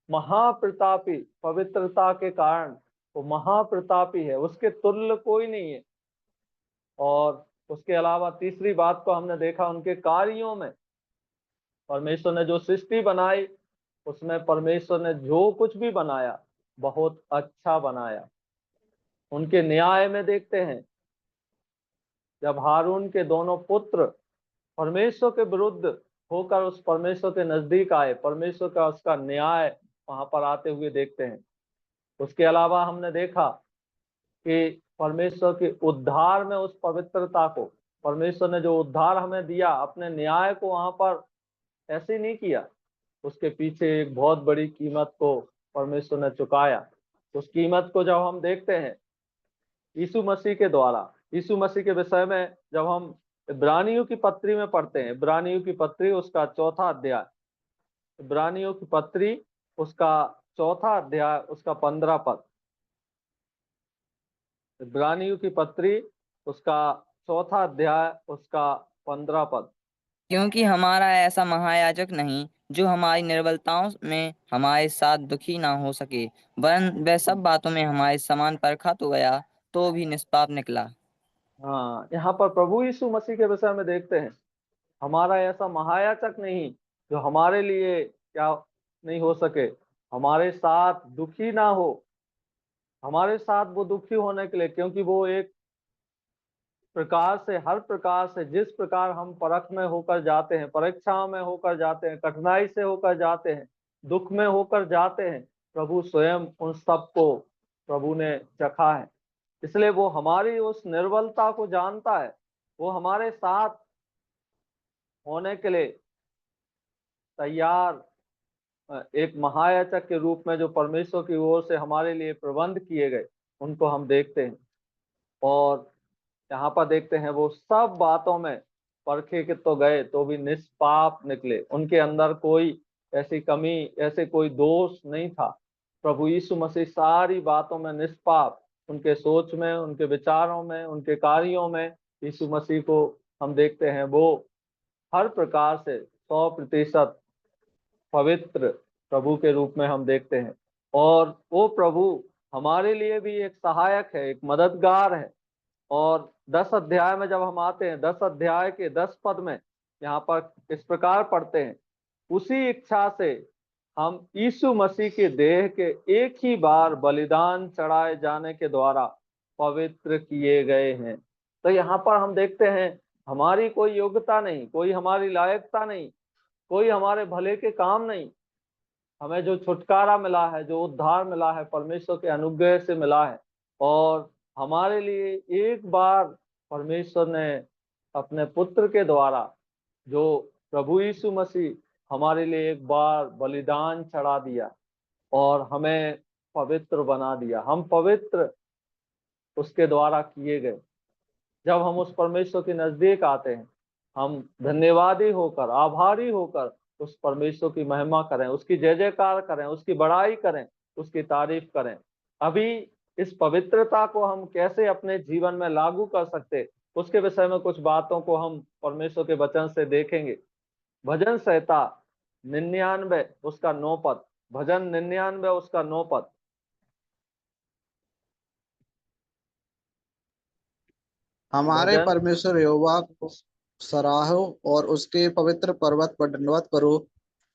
महाप्रतापी पवित्रता के कारण वो महाप्रतापी है, उसके तुल्य कोई नहीं है। और उसके अलावा तीसरी बात को हमने देखा उनके कार्यों में, परमेश्वर ने जो सृष्टि बनाई उसमें परमेश्वर ने जो कुछ भी बनाया बहुत अच्छा बनाया। उनके न्याय में देखते हैं, जब हारून के दोनों पुत्र परमेश्वर के विरुद्ध होकर उस परमेश्वर के नजदीक आए, परमेश्वर का उसका न्याय वहां पर आते हुए देखते हैं। उसके अलावा हमने देखा कि परमेश्वर के उद्धार में उस पवित्रता को, परमेश्वर ने जो उद्धार हमें दिया अपने न्याय को वहां पर ऐसे नहीं किया, उसके पीछे एक बहुत बड़ी कीमत को परमेश्वर ने चुकाया। उस कीमत को जब हम देखते हैं यीशु मसीह के द्वारा, यीशु मसीह के विषय में जब हम इब्रानियों की पत्री में पढ़ते हैं, इब्रानियों की पत्री उसका 4 अध्याय, इब्रानियों की पत्री उसका 4 अध्याय उसका 15 पद, इब्रानियों की पत्री उसका 4 अध्याय उसका 15 पद। क्योंकि हमारा ऐसा महायाजक नहीं जो हमारी निर्बलताओं में हमारे साथ दुखी ना हो सके, वरन वह सब बातों में हमारे समान परखा तो गया, तो भी निष्पाप निकला। हाँ, यहाँ पर प्रभु यीशु मसीह के विषय में देखते हैं, हमारा ऐसा महायाजक नहीं जो हमारे लिए क्या नहीं हो सके, हमारे साथ दुखी ना हो, हमारे साथ वो दुखी होने के लिए, क्योंकि वो एक प्रकार से, हर प्रकार से, जिस प्रकार हम परख में होकर जाते हैं, परीक्षाओं में होकर जाते हैं, कठिनाई से होकर जाते हैं, दुख में होकर जाते हैं, प्रभु स्वयं उन सबको प्रभु ने चखा है। इसलिए वो हमारी उस निर्बलता को जानता है, वो हमारे साथ होने के लिए तैयार एक महायाजक के रूप में जो परमेश्वर की ओर से हमारे लिए प्रबंध किए गए, उनको हम देखते हैं। और यहाँ पर देखते हैं वो सब बातों में परखे के तो गए तो भी निष्पाप निकले, उनके अंदर कोई ऐसी कमी, ऐसे कोई दोष नहीं था। प्रभु यीशु मसीह सारी बातों में निष्पाप, उनके सोच में, उनके विचारों में, उनके कार्यों में यीशु मसीह को हम देखते हैं वो हर प्रकार से 100% पवित्र प्रभु के रूप में हम देखते हैं। और वो प्रभु हमारे लिए भी एक सहायक है, एक मददगार है। और 10 अध्याय में जब हम आते हैं, 10 अध्याय के 10 पद में यहाँ पर इस प्रकार पढ़ते हैं, उसी इच्छा से हम यीशु मसीह के देह के एक ही बार बलिदान चढ़ाए जाने के द्वारा पवित्र किए गए हैं। तो यहाँ पर हम देखते हैं हमारी कोई योग्यता नहीं, कोई हमारी लायकता नहीं, कोई हमारे भले के काम नहीं। हमें जो छुटकारा मिला है, जो उद्धार मिला है, परमेश्वर के अनुग्रह से मिला है। और हमारे लिए एक बार परमेश्वर ने अपने पुत्र के द्वारा, जो प्रभु यीशु मसीह, हमारे लिए एक बार बलिदान चढ़ा दिया और हमें पवित्र बना दिया। हम पवित्र उसके द्वारा किए गए। जब हम उस परमेश्वर के नजदीक आते हैं, हम धन्यवादी होकर, आभारी होकर उस परमेश्वर की महिमा करें, उसकी जय जयकार करें, उसकी बड़ाई करें, उसकी तारीफ करें। अभी इस पवित्रता को हम कैसे अपने जीवन में लागू कर सकते, उसके विषय में कुछ बातों को हम परमेश्वर के वचन से देखेंगे। भजन संहिता 99 उसका 9 पद, भजन 99 उसका 9 पद। हमारे भजन परमेश्वर यहोवा को सराहो और उसके पवित्र पर्वत पर दंडवत करो,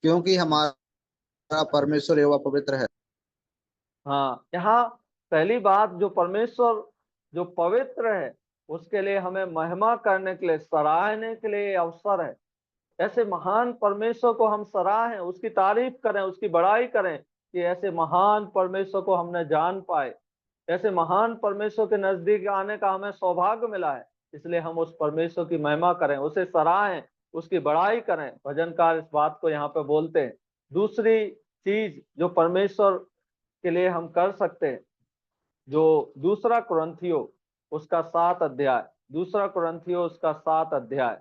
क्योंकि हमारा परमेश्वर यहोवा पवित्र है। हाँ, यहाँ पहली बात, जो परमेश्वर जो पवित्र है, उसके लिए हमें महिमा करने के लिए, सराहने के लिए अवसर है। ऐसे महान परमेश्वर को हम सराहें, उसकी तारीफ करें, उसकी बड़ाई करें कि ऐसे महान परमेश्वर को हमने जान पाए, ऐसे महान परमेश्वर के नजदीक आने का हमें सौभाग्य मिला है। इसलिए हम उस परमेश्वर की महिमा करें, उसे सराहें, उसकी बड़ाई करें। भजनकार इस बात को यहाँ पे बोलते हैं। दूसरी चीज जो परमेश्वर के लिए हम कर सकते हैं, जो दूसरा कुरिन्थियों उसका 7 अध्याय, दूसरा कुरिन्थियों उसका 7 अध्याय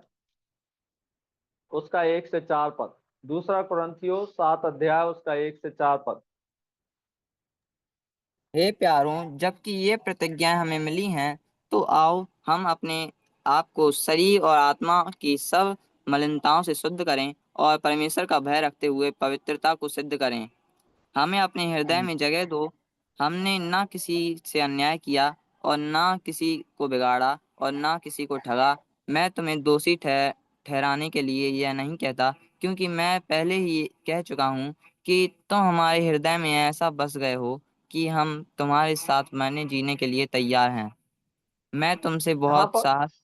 उसका 1 से 4 पद, दूसरा कुरिन्थियों 7 अध्याय उसका 1 से 4 पद। हे प्यारों, जबकि ये प्रतिज्ञाएं हमें मिली हैं, तो आओ हम अपने आप को शरीर और आत्मा की सब मलिनताओं से शुद्ध करें और परमेश्वर का भय रखते हुए पवित्रता को सिद्ध करें। हमें अपने हृदय में जगह दो। हमने ना किसी से अन्याय किया और ना किसी को बिगाड़ा और ना किसी को ठगा। मैं तुम्हें दोषी ठहराने के लिए यह नहीं कहता, क्योंकि मैं पहले ही कह चुका हूँ कि तुम हमारे हृदय में ऐसा बस गए हो कि हम तुम्हारे साथ मरने जीने के लिए तैयार हैं। मैं तुमसे यहाँ बहुत पर साहस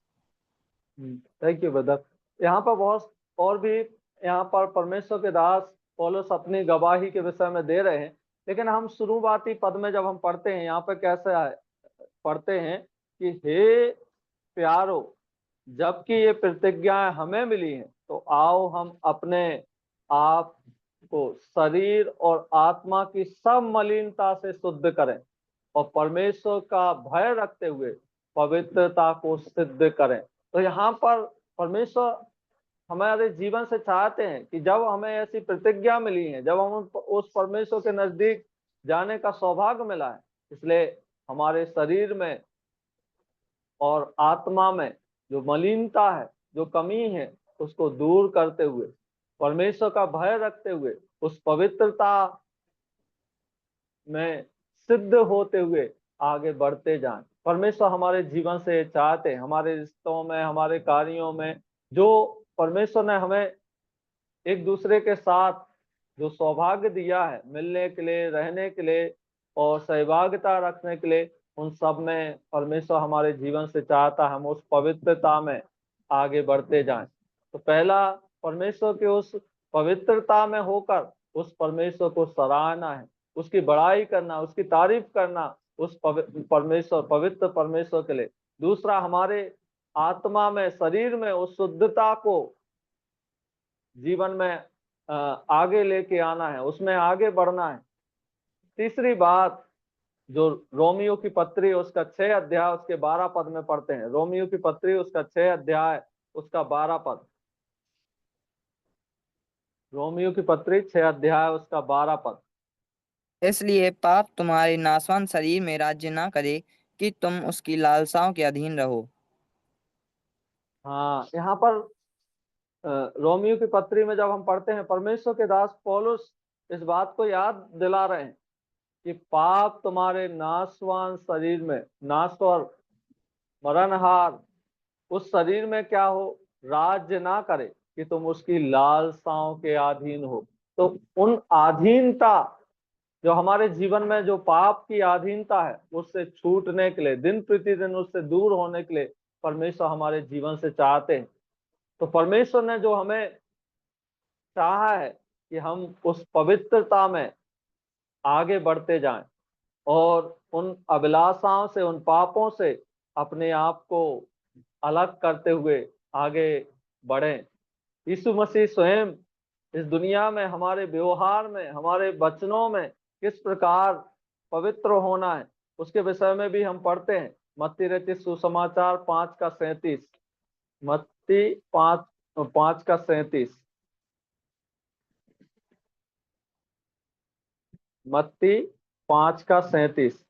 थैंक यू ब्रदर। यहाँ पर बहुत और भी यहाँ पर परमेश्वर के दास पौलुस अपनी गवाही के विषय में दे रहे हैं। लेकिन हम शुरुआती पद में जब हम पढ़ते हैं, यहाँ पे कैसे पढ़ते हैं कि हे प्यारो, जबकि ये प्रतिज्ञाएं हमें मिली हैं, तो आओ हम अपने आप को शरीर और आत्मा की सब मलिनता से शुद्ध करें और परमेश्वर का भय रखते हुए पवित्रता को सिद्ध करें। तो यहाँ पर परमेश्वर हमारे जीवन से चाहते हैं कि जब हमें ऐसी प्रतिज्ञा मिली है, जब हम उस परमेश्वर के नजदीक जाने का सौभाग्य मिला है, इसलिए हमारे शरीर में और आत्मा में जो मलिनता है, जो कमी है, उसको दूर करते हुए, परमेश्वर का भय रखते हुए, उस पवित्रता में सिद्ध होते हुए आगे बढ़ते जाएं। परमेश्वर हमारे जीवन से चाहते हैं, हमारे रिश्तों में, हमारे कार्यों में, जो परमेश्वर ने हमें एक दूसरे के साथ जो सौभाग्य दिया है, मिलने के लिए, रहने के लिए और सहभागिता रखने के लिए, उन सब में परमेश्वर हमारे जीवन से चाहता है हम उस पवित्रता में आगे बढ़ते जाएं। तो पहला, परमेश्वर के उस पवित्रता में होकर उस परमेश्वर को सराहना है, उसकी बड़ाई करना, उसकी तारीफ करना उस पवित्र परमेश्वर के लिए। दूसरा, हमारे आत्मा में, शरीर में उस शुद्धता को जीवन में आगे लेके आना है, उसमें आगे बढ़ना है। तीसरी बात, जो रोमियो की पत्री उसका 6 अध्याय उसके 12 पद में पढ़ते हैं, रोमियो की पत्री उसका 6 अध्याय उसका 12 पद, रोमियो की पत्री 6 अध्याय उसका 12 पद। इसलिए पाप तुम्हारे नासवान शरीर में राज्य ना करे कि तुम उसकी लालसाओं के अधीन रहो। हाँ, यहाँ पर रोमियो की पत्री में जब हम पढ़ते हैं, परमेश्वर के दास पौलुस इस बात को याद दिला रहे हैं कि पाप तुम्हारे नाशवान शरीर में, नाशवर मरणहार उस शरीर में क्या हो, राज्य ना करे कि तुम उसकी लालसाओं के अधीन हो। तो उन अधीनता, जो हमारे जीवन में जो पाप की अधीनता है, उससे छूटने के लिए, दिन प्रतिदिन उससे दूर होने के लिए परमेश्वर हमारे जीवन से चाहते हैं। तो परमेश्वर ने जो हमें चाहा है कि हम उस पवित्रता में आगे बढ़ते जाएं और उन अभिलाषाओं से, उन पापों से अपने आप को अलग करते हुए आगे बढ़ें। यीशु मसीह स्वयं इस दुनिया में हमारे व्यवहार में, हमारे वचनों में किस प्रकार पवित्र होना है, उसके विषय में भी हम पढ़ते हैं। मत्ती रचित सुसमाचार 5:37, मत्ती 5:37, मत्ती 5:37।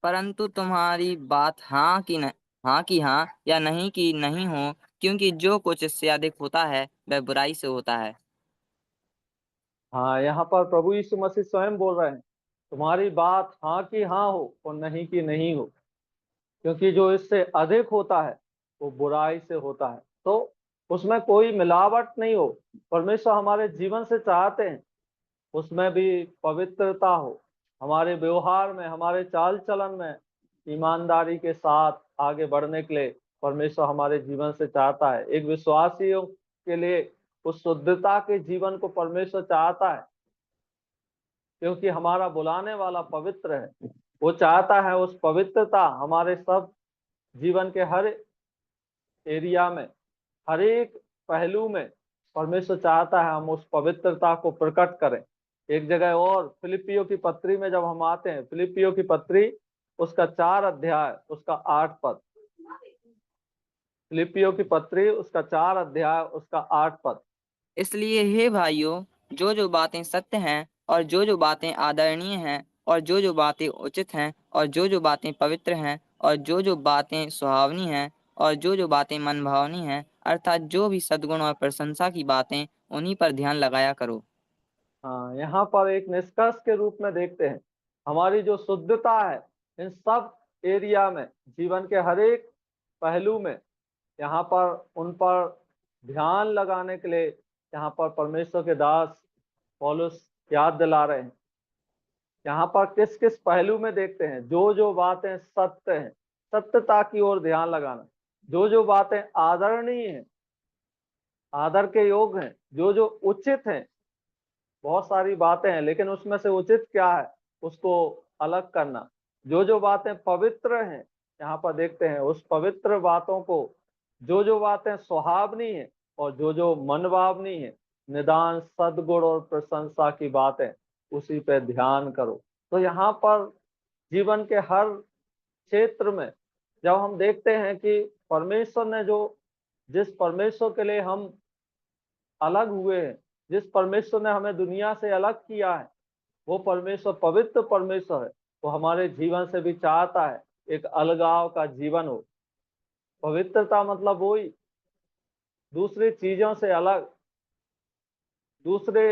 परंतु तुम्हारी बात हाँ की हाँ या नहीं की नहीं हो, क्योंकि जो कुछ इससे अधिक होता है वह बुराई से होता है। हाँ, यहाँ पर प्रभु यीशु मसीह स्वयं बोल रहे हैं, तुम्हारी बात हाँ की हाँ हो और नहीं की नहीं हो, क्योंकि जो इससे अधिक होता है वो बुराई से होता है। तो उसमें कोई मिलावट नहीं हो। परमेश्वर हमारे जीवन से चाहते हैं उसमें भी पवित्रता हो, हमारे व्यवहार में, हमारे चाल चलन में ईमानदारी के साथ आगे बढ़ने के लिए परमेश्वर हमारे जीवन से चाहता है। एक विश्वासियों के लिए उस शुद्धता के जीवन को परमेश्वर चाहता है, क्योंकि हमारा बुलाने वाला पवित्र है। वो चाहता है उस पवित्रता हमारे सब जीवन के हर एरिया में, हर एक पहलू में परमेश्वर चाहता है हम उस पवित्रता को प्रकट करें। एक जगह और फिलिपियों की पत्री में जब हम आते हैं, फिलिपियों की पत्री उसका 4 अध्याय उसका 8 पद, फिलिपियों की पत्री उसका 4 अध्याय उसका 8 पद। इसलिए हे भाइयों, जो बातें सत्य हैं और जो बातें आदरणीय हैं और जो बातें उचित हैं और जो बातें पवित्र हैं और जो बातें सुहावनी हैं और जो बातें मनभावनी हैं, अर्थात जो भी सद्गुण और प्रशंसा की बातें, उन्हीं पर ध्यान लगाया करो। हाँ, यहाँ पर एक निष्कर्ष के रूप में देखते हैं, हमारी जो शुद्धता है इन सब एरिया में, जीवन के हर एक पहलू में, यहाँ पर उन पर ध्यान लगाने के लिए यहाँ पर परमेश्वर के दास पौलुस याद दिला रहे हैं। यहाँ पर किस किस पहलू में देखते हैं, जो बातें सत्य हैं, सत्यता की ओर ध्यान लगाना, जो बातें आदरणीय हैं, आदर के योग्य हैं, जो उचित हैं। बहुत सारी बातें हैं, लेकिन उसमें से उचित क्या है उसको अलग करना। जो बातें पवित्र हैं, यहाँ पर देखते हैं उस पवित्र बातों को, जो बातें सुहावनी है और जो मनभावनी है, निदान सद्गुण और प्रशंसा की बातें, उसी पे ध्यान करो। तो यहाँ पर जीवन के हर क्षेत्र में जब हम देखते हैं कि परमेश्वर ने जो, जिस परमेश्वर के लिए हम अलग हुए हैं, जिस परमेश्वर ने हमें दुनिया से अलग किया है, वो परमेश्वर पवित्र परमेश्वर है। वो हमारे जीवन से भी चाहता है एक अलगाव का जीवन हो। पवित्रता मतलब वही, दूसरी चीजों से अलग, दूसरे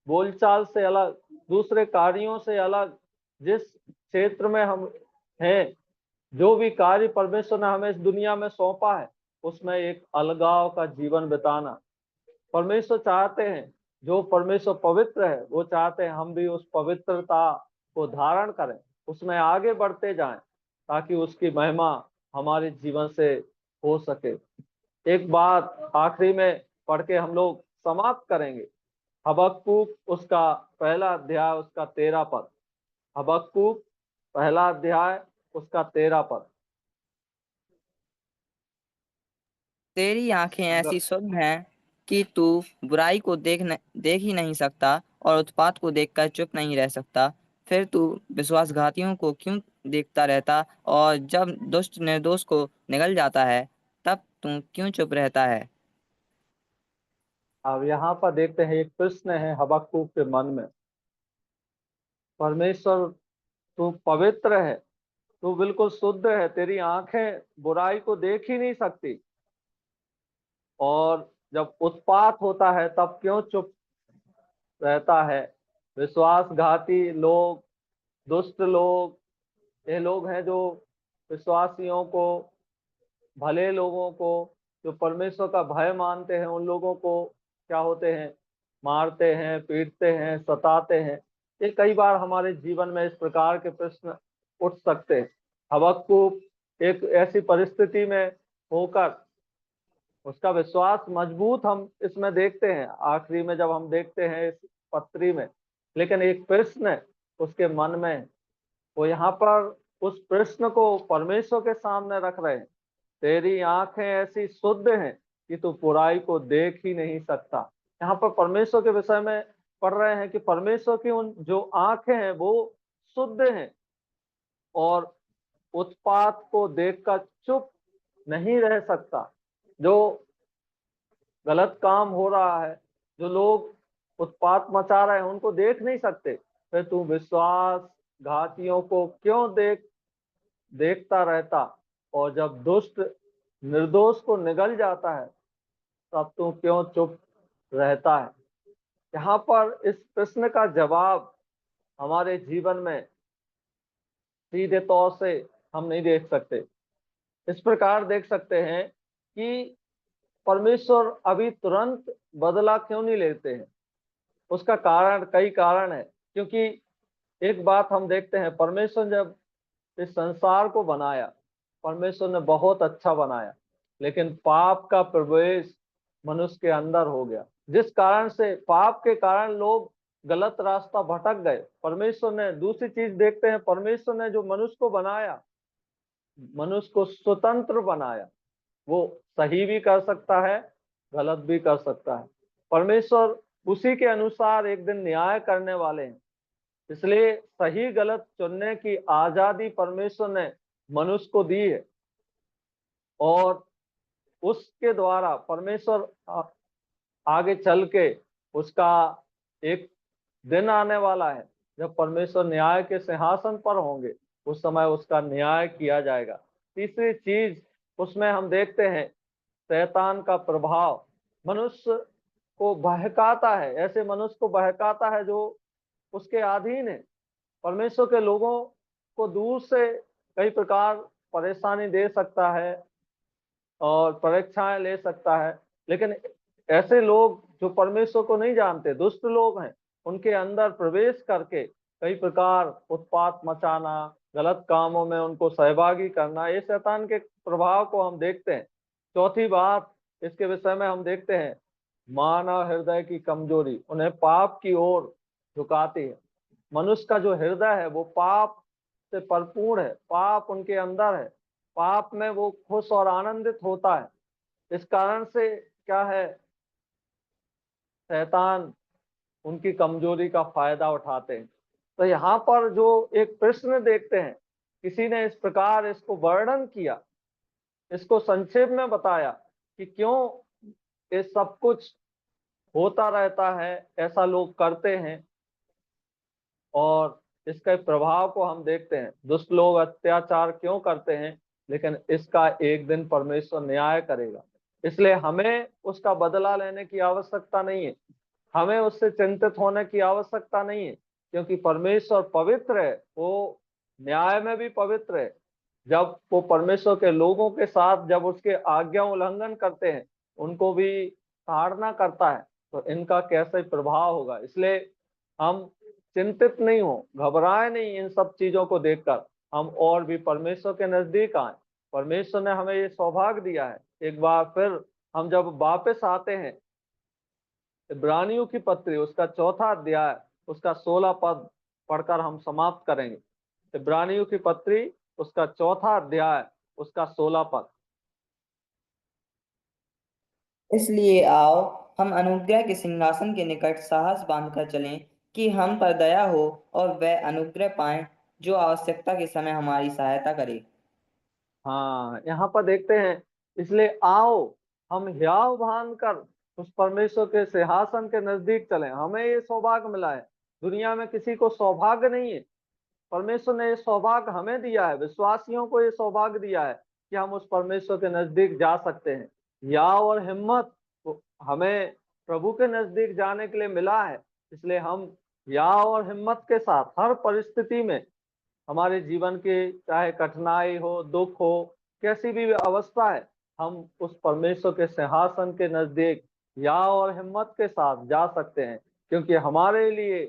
बोलचाल से अलग, दूसरे कार्यों से अलग। जिस क्षेत्र में हम हैं, जो भी कार्य परमेश्वर ने हमें इस दुनिया में सौंपा है, उसमें एक अलगाव का जीवन बिताना परमेश्वर चाहते हैं। जो परमेश्वर पवित्र है, वो चाहते हैं हम भी उस पवित्रता को धारण करें, उसमें आगे बढ़ते जाएं, ताकि उसकी महिमा हमारे जीवन से हो सके। एक बात आखिरी में पढ़ के हम लोग समाप्त करेंगे। हबक्कूक उसका 1 अध्याय उसका 13 पद, हबक्कूक पहला अध्याय उसका 13 पद। तेरी आंखें ऐसी शुद्ध हैं कि तू बुराई को देख ही नहीं सकता और उत्पात को देखकर चुप नहीं रह सकता। फिर तू विश्वासघातियों को क्यों देखता रहता, और जब दुष्ट निर्दोष को निगल जाता है तब तू क्यों चुप रहता है। अब यहाँ पर देखते हैं एक प्रश्न है हबक्कूक के मन में। परमेश्वर, तू पवित्र है, तू बिल्कुल शुद्ध है, तेरी आंखें बुराई को देख ही नहीं सकती, और जब उत्पात होता है तब क्यों चुप रहता है। विश्वासघाती लोग, दुष्ट लोग, ये लोग हैं जो विश्वासियों को, भले लोगों को, जो परमेश्वर का भय मानते हैं, उन लोगों को क्या होते हैं, मारते हैं, पीटते हैं, सताते हैं। ये कई बार हमारे जीवन में इस प्रकार के प्रश्न उठ सकते हैं। हबक्कूक एक ऐसी परिस्थिति में होकर उसका विश्वास मजबूत हम इसमें देखते हैं, आखिरी में जब हम देखते हैं इस पत्री में, लेकिन एक प्रश्न उसके मन में, वो यहाँ पर उस प्रश्न को परमेश्वर के सामने रख रहे हैं। तेरी आंखें ऐसी शुद्ध हैं कि तू बुराई को देख ही नहीं सकता। यहाँ पर परमेश्वर के विषय में पढ़ रहे हैं कि परमेश्वर की उन जो आंखें हैं वो शुद्ध हैं, और उत्पात को देखकर चुप नहीं रह सकता। जो गलत काम हो रहा है, जो लोग उत्पात मचा रहे हैं, उनको देख नहीं सकते, फिर तू विश्वासघातियों को क्यों देखता रहता, और जब दुष्ट निर्दोष को निगल जाता है तब तू क्यों चुप रहता है। यहाँ पर इस प्रश्न का जवाब हमारे जीवन में सीधे तौर से हम नहीं देख सकते। इस प्रकार देख सकते हैं कि परमेश्वर अभी तुरंत बदला क्यों नहीं लेते हैं। उसका कारण, कई कारण है। क्योंकि एक बात हम देखते हैं, परमेश्वर जब इस संसार को बनाया, परमेश्वर ने बहुत अच्छा बनाया, लेकिन पाप का प्रवेश मनुष्य के अंदर हो गया, जिस कारण से, पाप के कारण लोग गलत रास्ता भटक गए। परमेश्वर ने, दूसरी चीज देखते हैं, परमेश्वर ने जो मनुष्य को बनाया, मनुष्य को स्वतंत्र बनाया। वो सही भी कर सकता है, गलत भी कर सकता है। परमेश्वर उसी के अनुसार एक दिन न्याय करने वाले हैं, इसलिए सही गलत चुनने की आजादी परमेश्वर ने मनुष्य को दी है। और उसके द्वारा परमेश्वर आगे चल के, उसका एक दिन आने वाला है जब परमेश्वर न्याय के सिंहासन पर होंगे, उस समय उसका न्याय किया जाएगा। तीसरी चीज उसमें हम देखते हैं, शैतान का प्रभाव मनुष्य को बहकाता है, ऐसे मनुष्य को बहकाता है जो उसके अधीन है। परमेश्वर के लोगों को दूर से कई प्रकार परेशानी दे सकता है और परीक्षाएं ले सकता है, लेकिन ऐसे लोग जो परमेश्वर को नहीं जानते, दुष्ट लोग हैं, उनके अंदर प्रवेश करके कई प्रकार उत्पात मचाना, गलत कामों में उनको सहभागी करना, ये शैतान के प्रभाव को हम देखते हैं। चौथी बात इसके विषय में हम देखते हैं, मानव हृदय की कमजोरी उन्हें पाप की ओर झुकाती है। मनुष्य का जो हृदय है वो पाप से भरपूर है, पाप उनके अंदर है, पाप में वो खुश और आनंदित होता है। इस कारण से क्या है, शैतान उनकी कमजोरी का फायदा उठाते हैं। तो यहाँ पर जो एक प्रश्न देखते हैं, किसी ने इस प्रकार इसको वर्णन किया, इसको संक्षेप में बताया कि क्यों ये सब कुछ होता रहता है, ऐसा लोग करते हैं, और इसके प्रभाव को हम देखते हैं, दुष्ट लोग अत्याचार क्यों करते हैं, लेकिन इसका एक दिन परमेश्वर न्याय करेगा। इसलिए हमें उसका बदला लेने की आवश्यकता नहीं है, हमें उससे चिंतित होने की आवश्यकता नहीं है, क्योंकि परमेश्वर पवित्र है, वो न्याय में भी पवित्र है। जब वो परमेश्वर के लोगों के साथ जब उसके आज्ञा उल्लंघन करते हैं, उनको भी ताड़ना करता है, तो इनका कैसे प्रभाव होगा। इसलिए हम चिंतित नहीं हो, घबराए नहीं इन सब चीजों को देखकर, हम और भी परमेश्वर के नजदीक आए। परमेश्वर ने हमें ये सौभाग्य दिया है। एक बार फिर हम जब वापस आते हैं, इब्रानियों की पत्री उसका 4था अध्याय उसका 16 पद पढ़कर हम समाप्त करेंगे। इब्रानियों की पत्री उसका 4था अध्याय उसका 16 पद। इसलिए आओ हम अनुग्रह के सिंहासन के निकट साहस बांधकर चलें कि हम पर दया हो और वह अनुग्रह पाएं जो आवश्यकता के समय हमारी सहायता करे। हाँ, यहाँ पर देखते हैं, इसलिए आओ हम हियाव भान कर उस परमेश्वर के सिंहासन के नजदीक चलें। हमें ये सौभाग्य मिला है, दुनिया में किसी को सौभाग्य नहीं है। परमेश्वर ने ये सौभाग्य हमें दिया है, विश्वासियों को ये सौभाग्य दिया है कि हम उस परमेश्वर के नजदीक जा सकते हैं। याव और हिम्मत हमें प्रभु के नजदीक जाने के लिए मिला है। इसलिए हम याव और हिम्मत के साथ हर परिस्थिति में, हमारे जीवन के चाहे कठिनाई हो, दुख हो, कैसी भी अवस्था है, हम उस परमेश्वर के सिंहासन के नजदीक याव और हिम्मत के साथ जा सकते हैं, क्योंकि हमारे लिए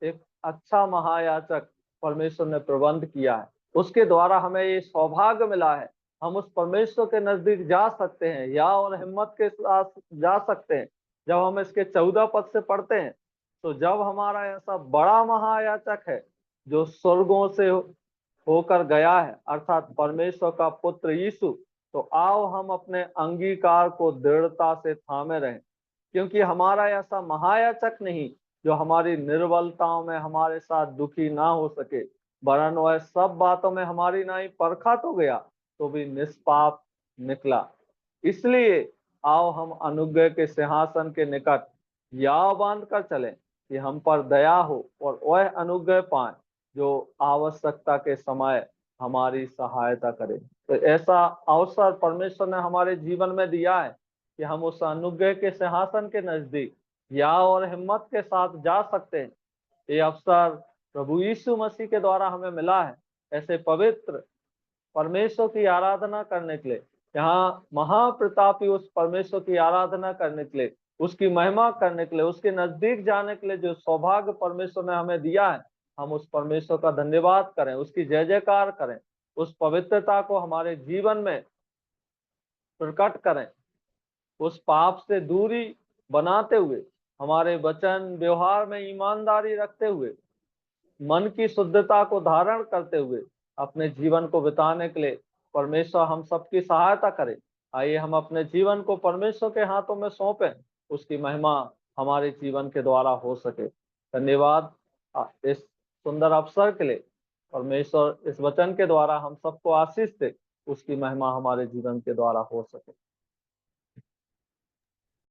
एक अच्छा महायाजक परमेश्वर ने प्रबंध किया है। उसके द्वारा हमें ये सौभाग्य मिला है, हम उस परमेश्वर के नजदीक जा सकते हैं, याव और हिम्मत के साथ जा सकते हैं। जब हम इसके 14 पद से पढ़ते हैं, तो जब हमारा ऐसा बड़ा महायाजक है जो स्वर्गों से होकर गया है, अर्थात परमेश्वर का पुत्र यीशु, तो आओ हम अपने अंगीकार को दृढ़ता से थामे रहें, क्योंकि हमारा ऐसा महायाजक नहीं जो हमारी निर्बलताओं में हमारे साथ दुखी ना हो सके, वरन वह सब बातों में हमारी नाई परखा तो गया तो भी निष्पाप निकला। इसलिए आओ हम अनुग्रह के सिंहासन के निकट याव बांध कर चलें कि हम पर दया हो और वह अनुग्रह पाए जो आवश्यकता के समय हमारी सहायता करे। तो ऐसा अवसर परमेश्वर ने हमारे जीवन में दिया है कि हम उस अनुग्रह के सिंहासन के नजदीक याव और हिम्मत के साथ जा सकते हैं। ये अवसर प्रभु यीशु मसीह के द्वारा हमें मिला है, ऐसे पवित्र परमेश्वर की आराधना करने के लिए, यहाँ महाप्रतापी उस परमेश्वर की आराधना करने के लिए, उसकी महिमा करने के लिए, उसके नजदीक जाने के लिए जो सौभाग्य परमेश्वर ने हमें दिया है, हम उस परमेश्वर का धन्यवाद करें, उसकी जय जयकार करें, उस पवित्रता को हमारे जीवन में प्रकट करें, उस पाप से दूरी बनाते हुए, हमारे वचन व्यवहार में ईमानदारी रखते हुए, मन की शुद्धता को धारण करते हुए अपने जीवन को बिताने के लिए परमेश्वर हम सबकी सहायता करे। आइए हम अपने जीवन को परमेश्वर के हाथों में सौंपें, उसकी महिमा हमारे जीवन के द्वारा हो सके। धन्यवाद इस सुंदर अवसर के लिए। परमेश्वर इस वचन के द्वारा हम सबको आशीष दे, उसकी महिमा हमारे जीवन के द्वारा हो सके।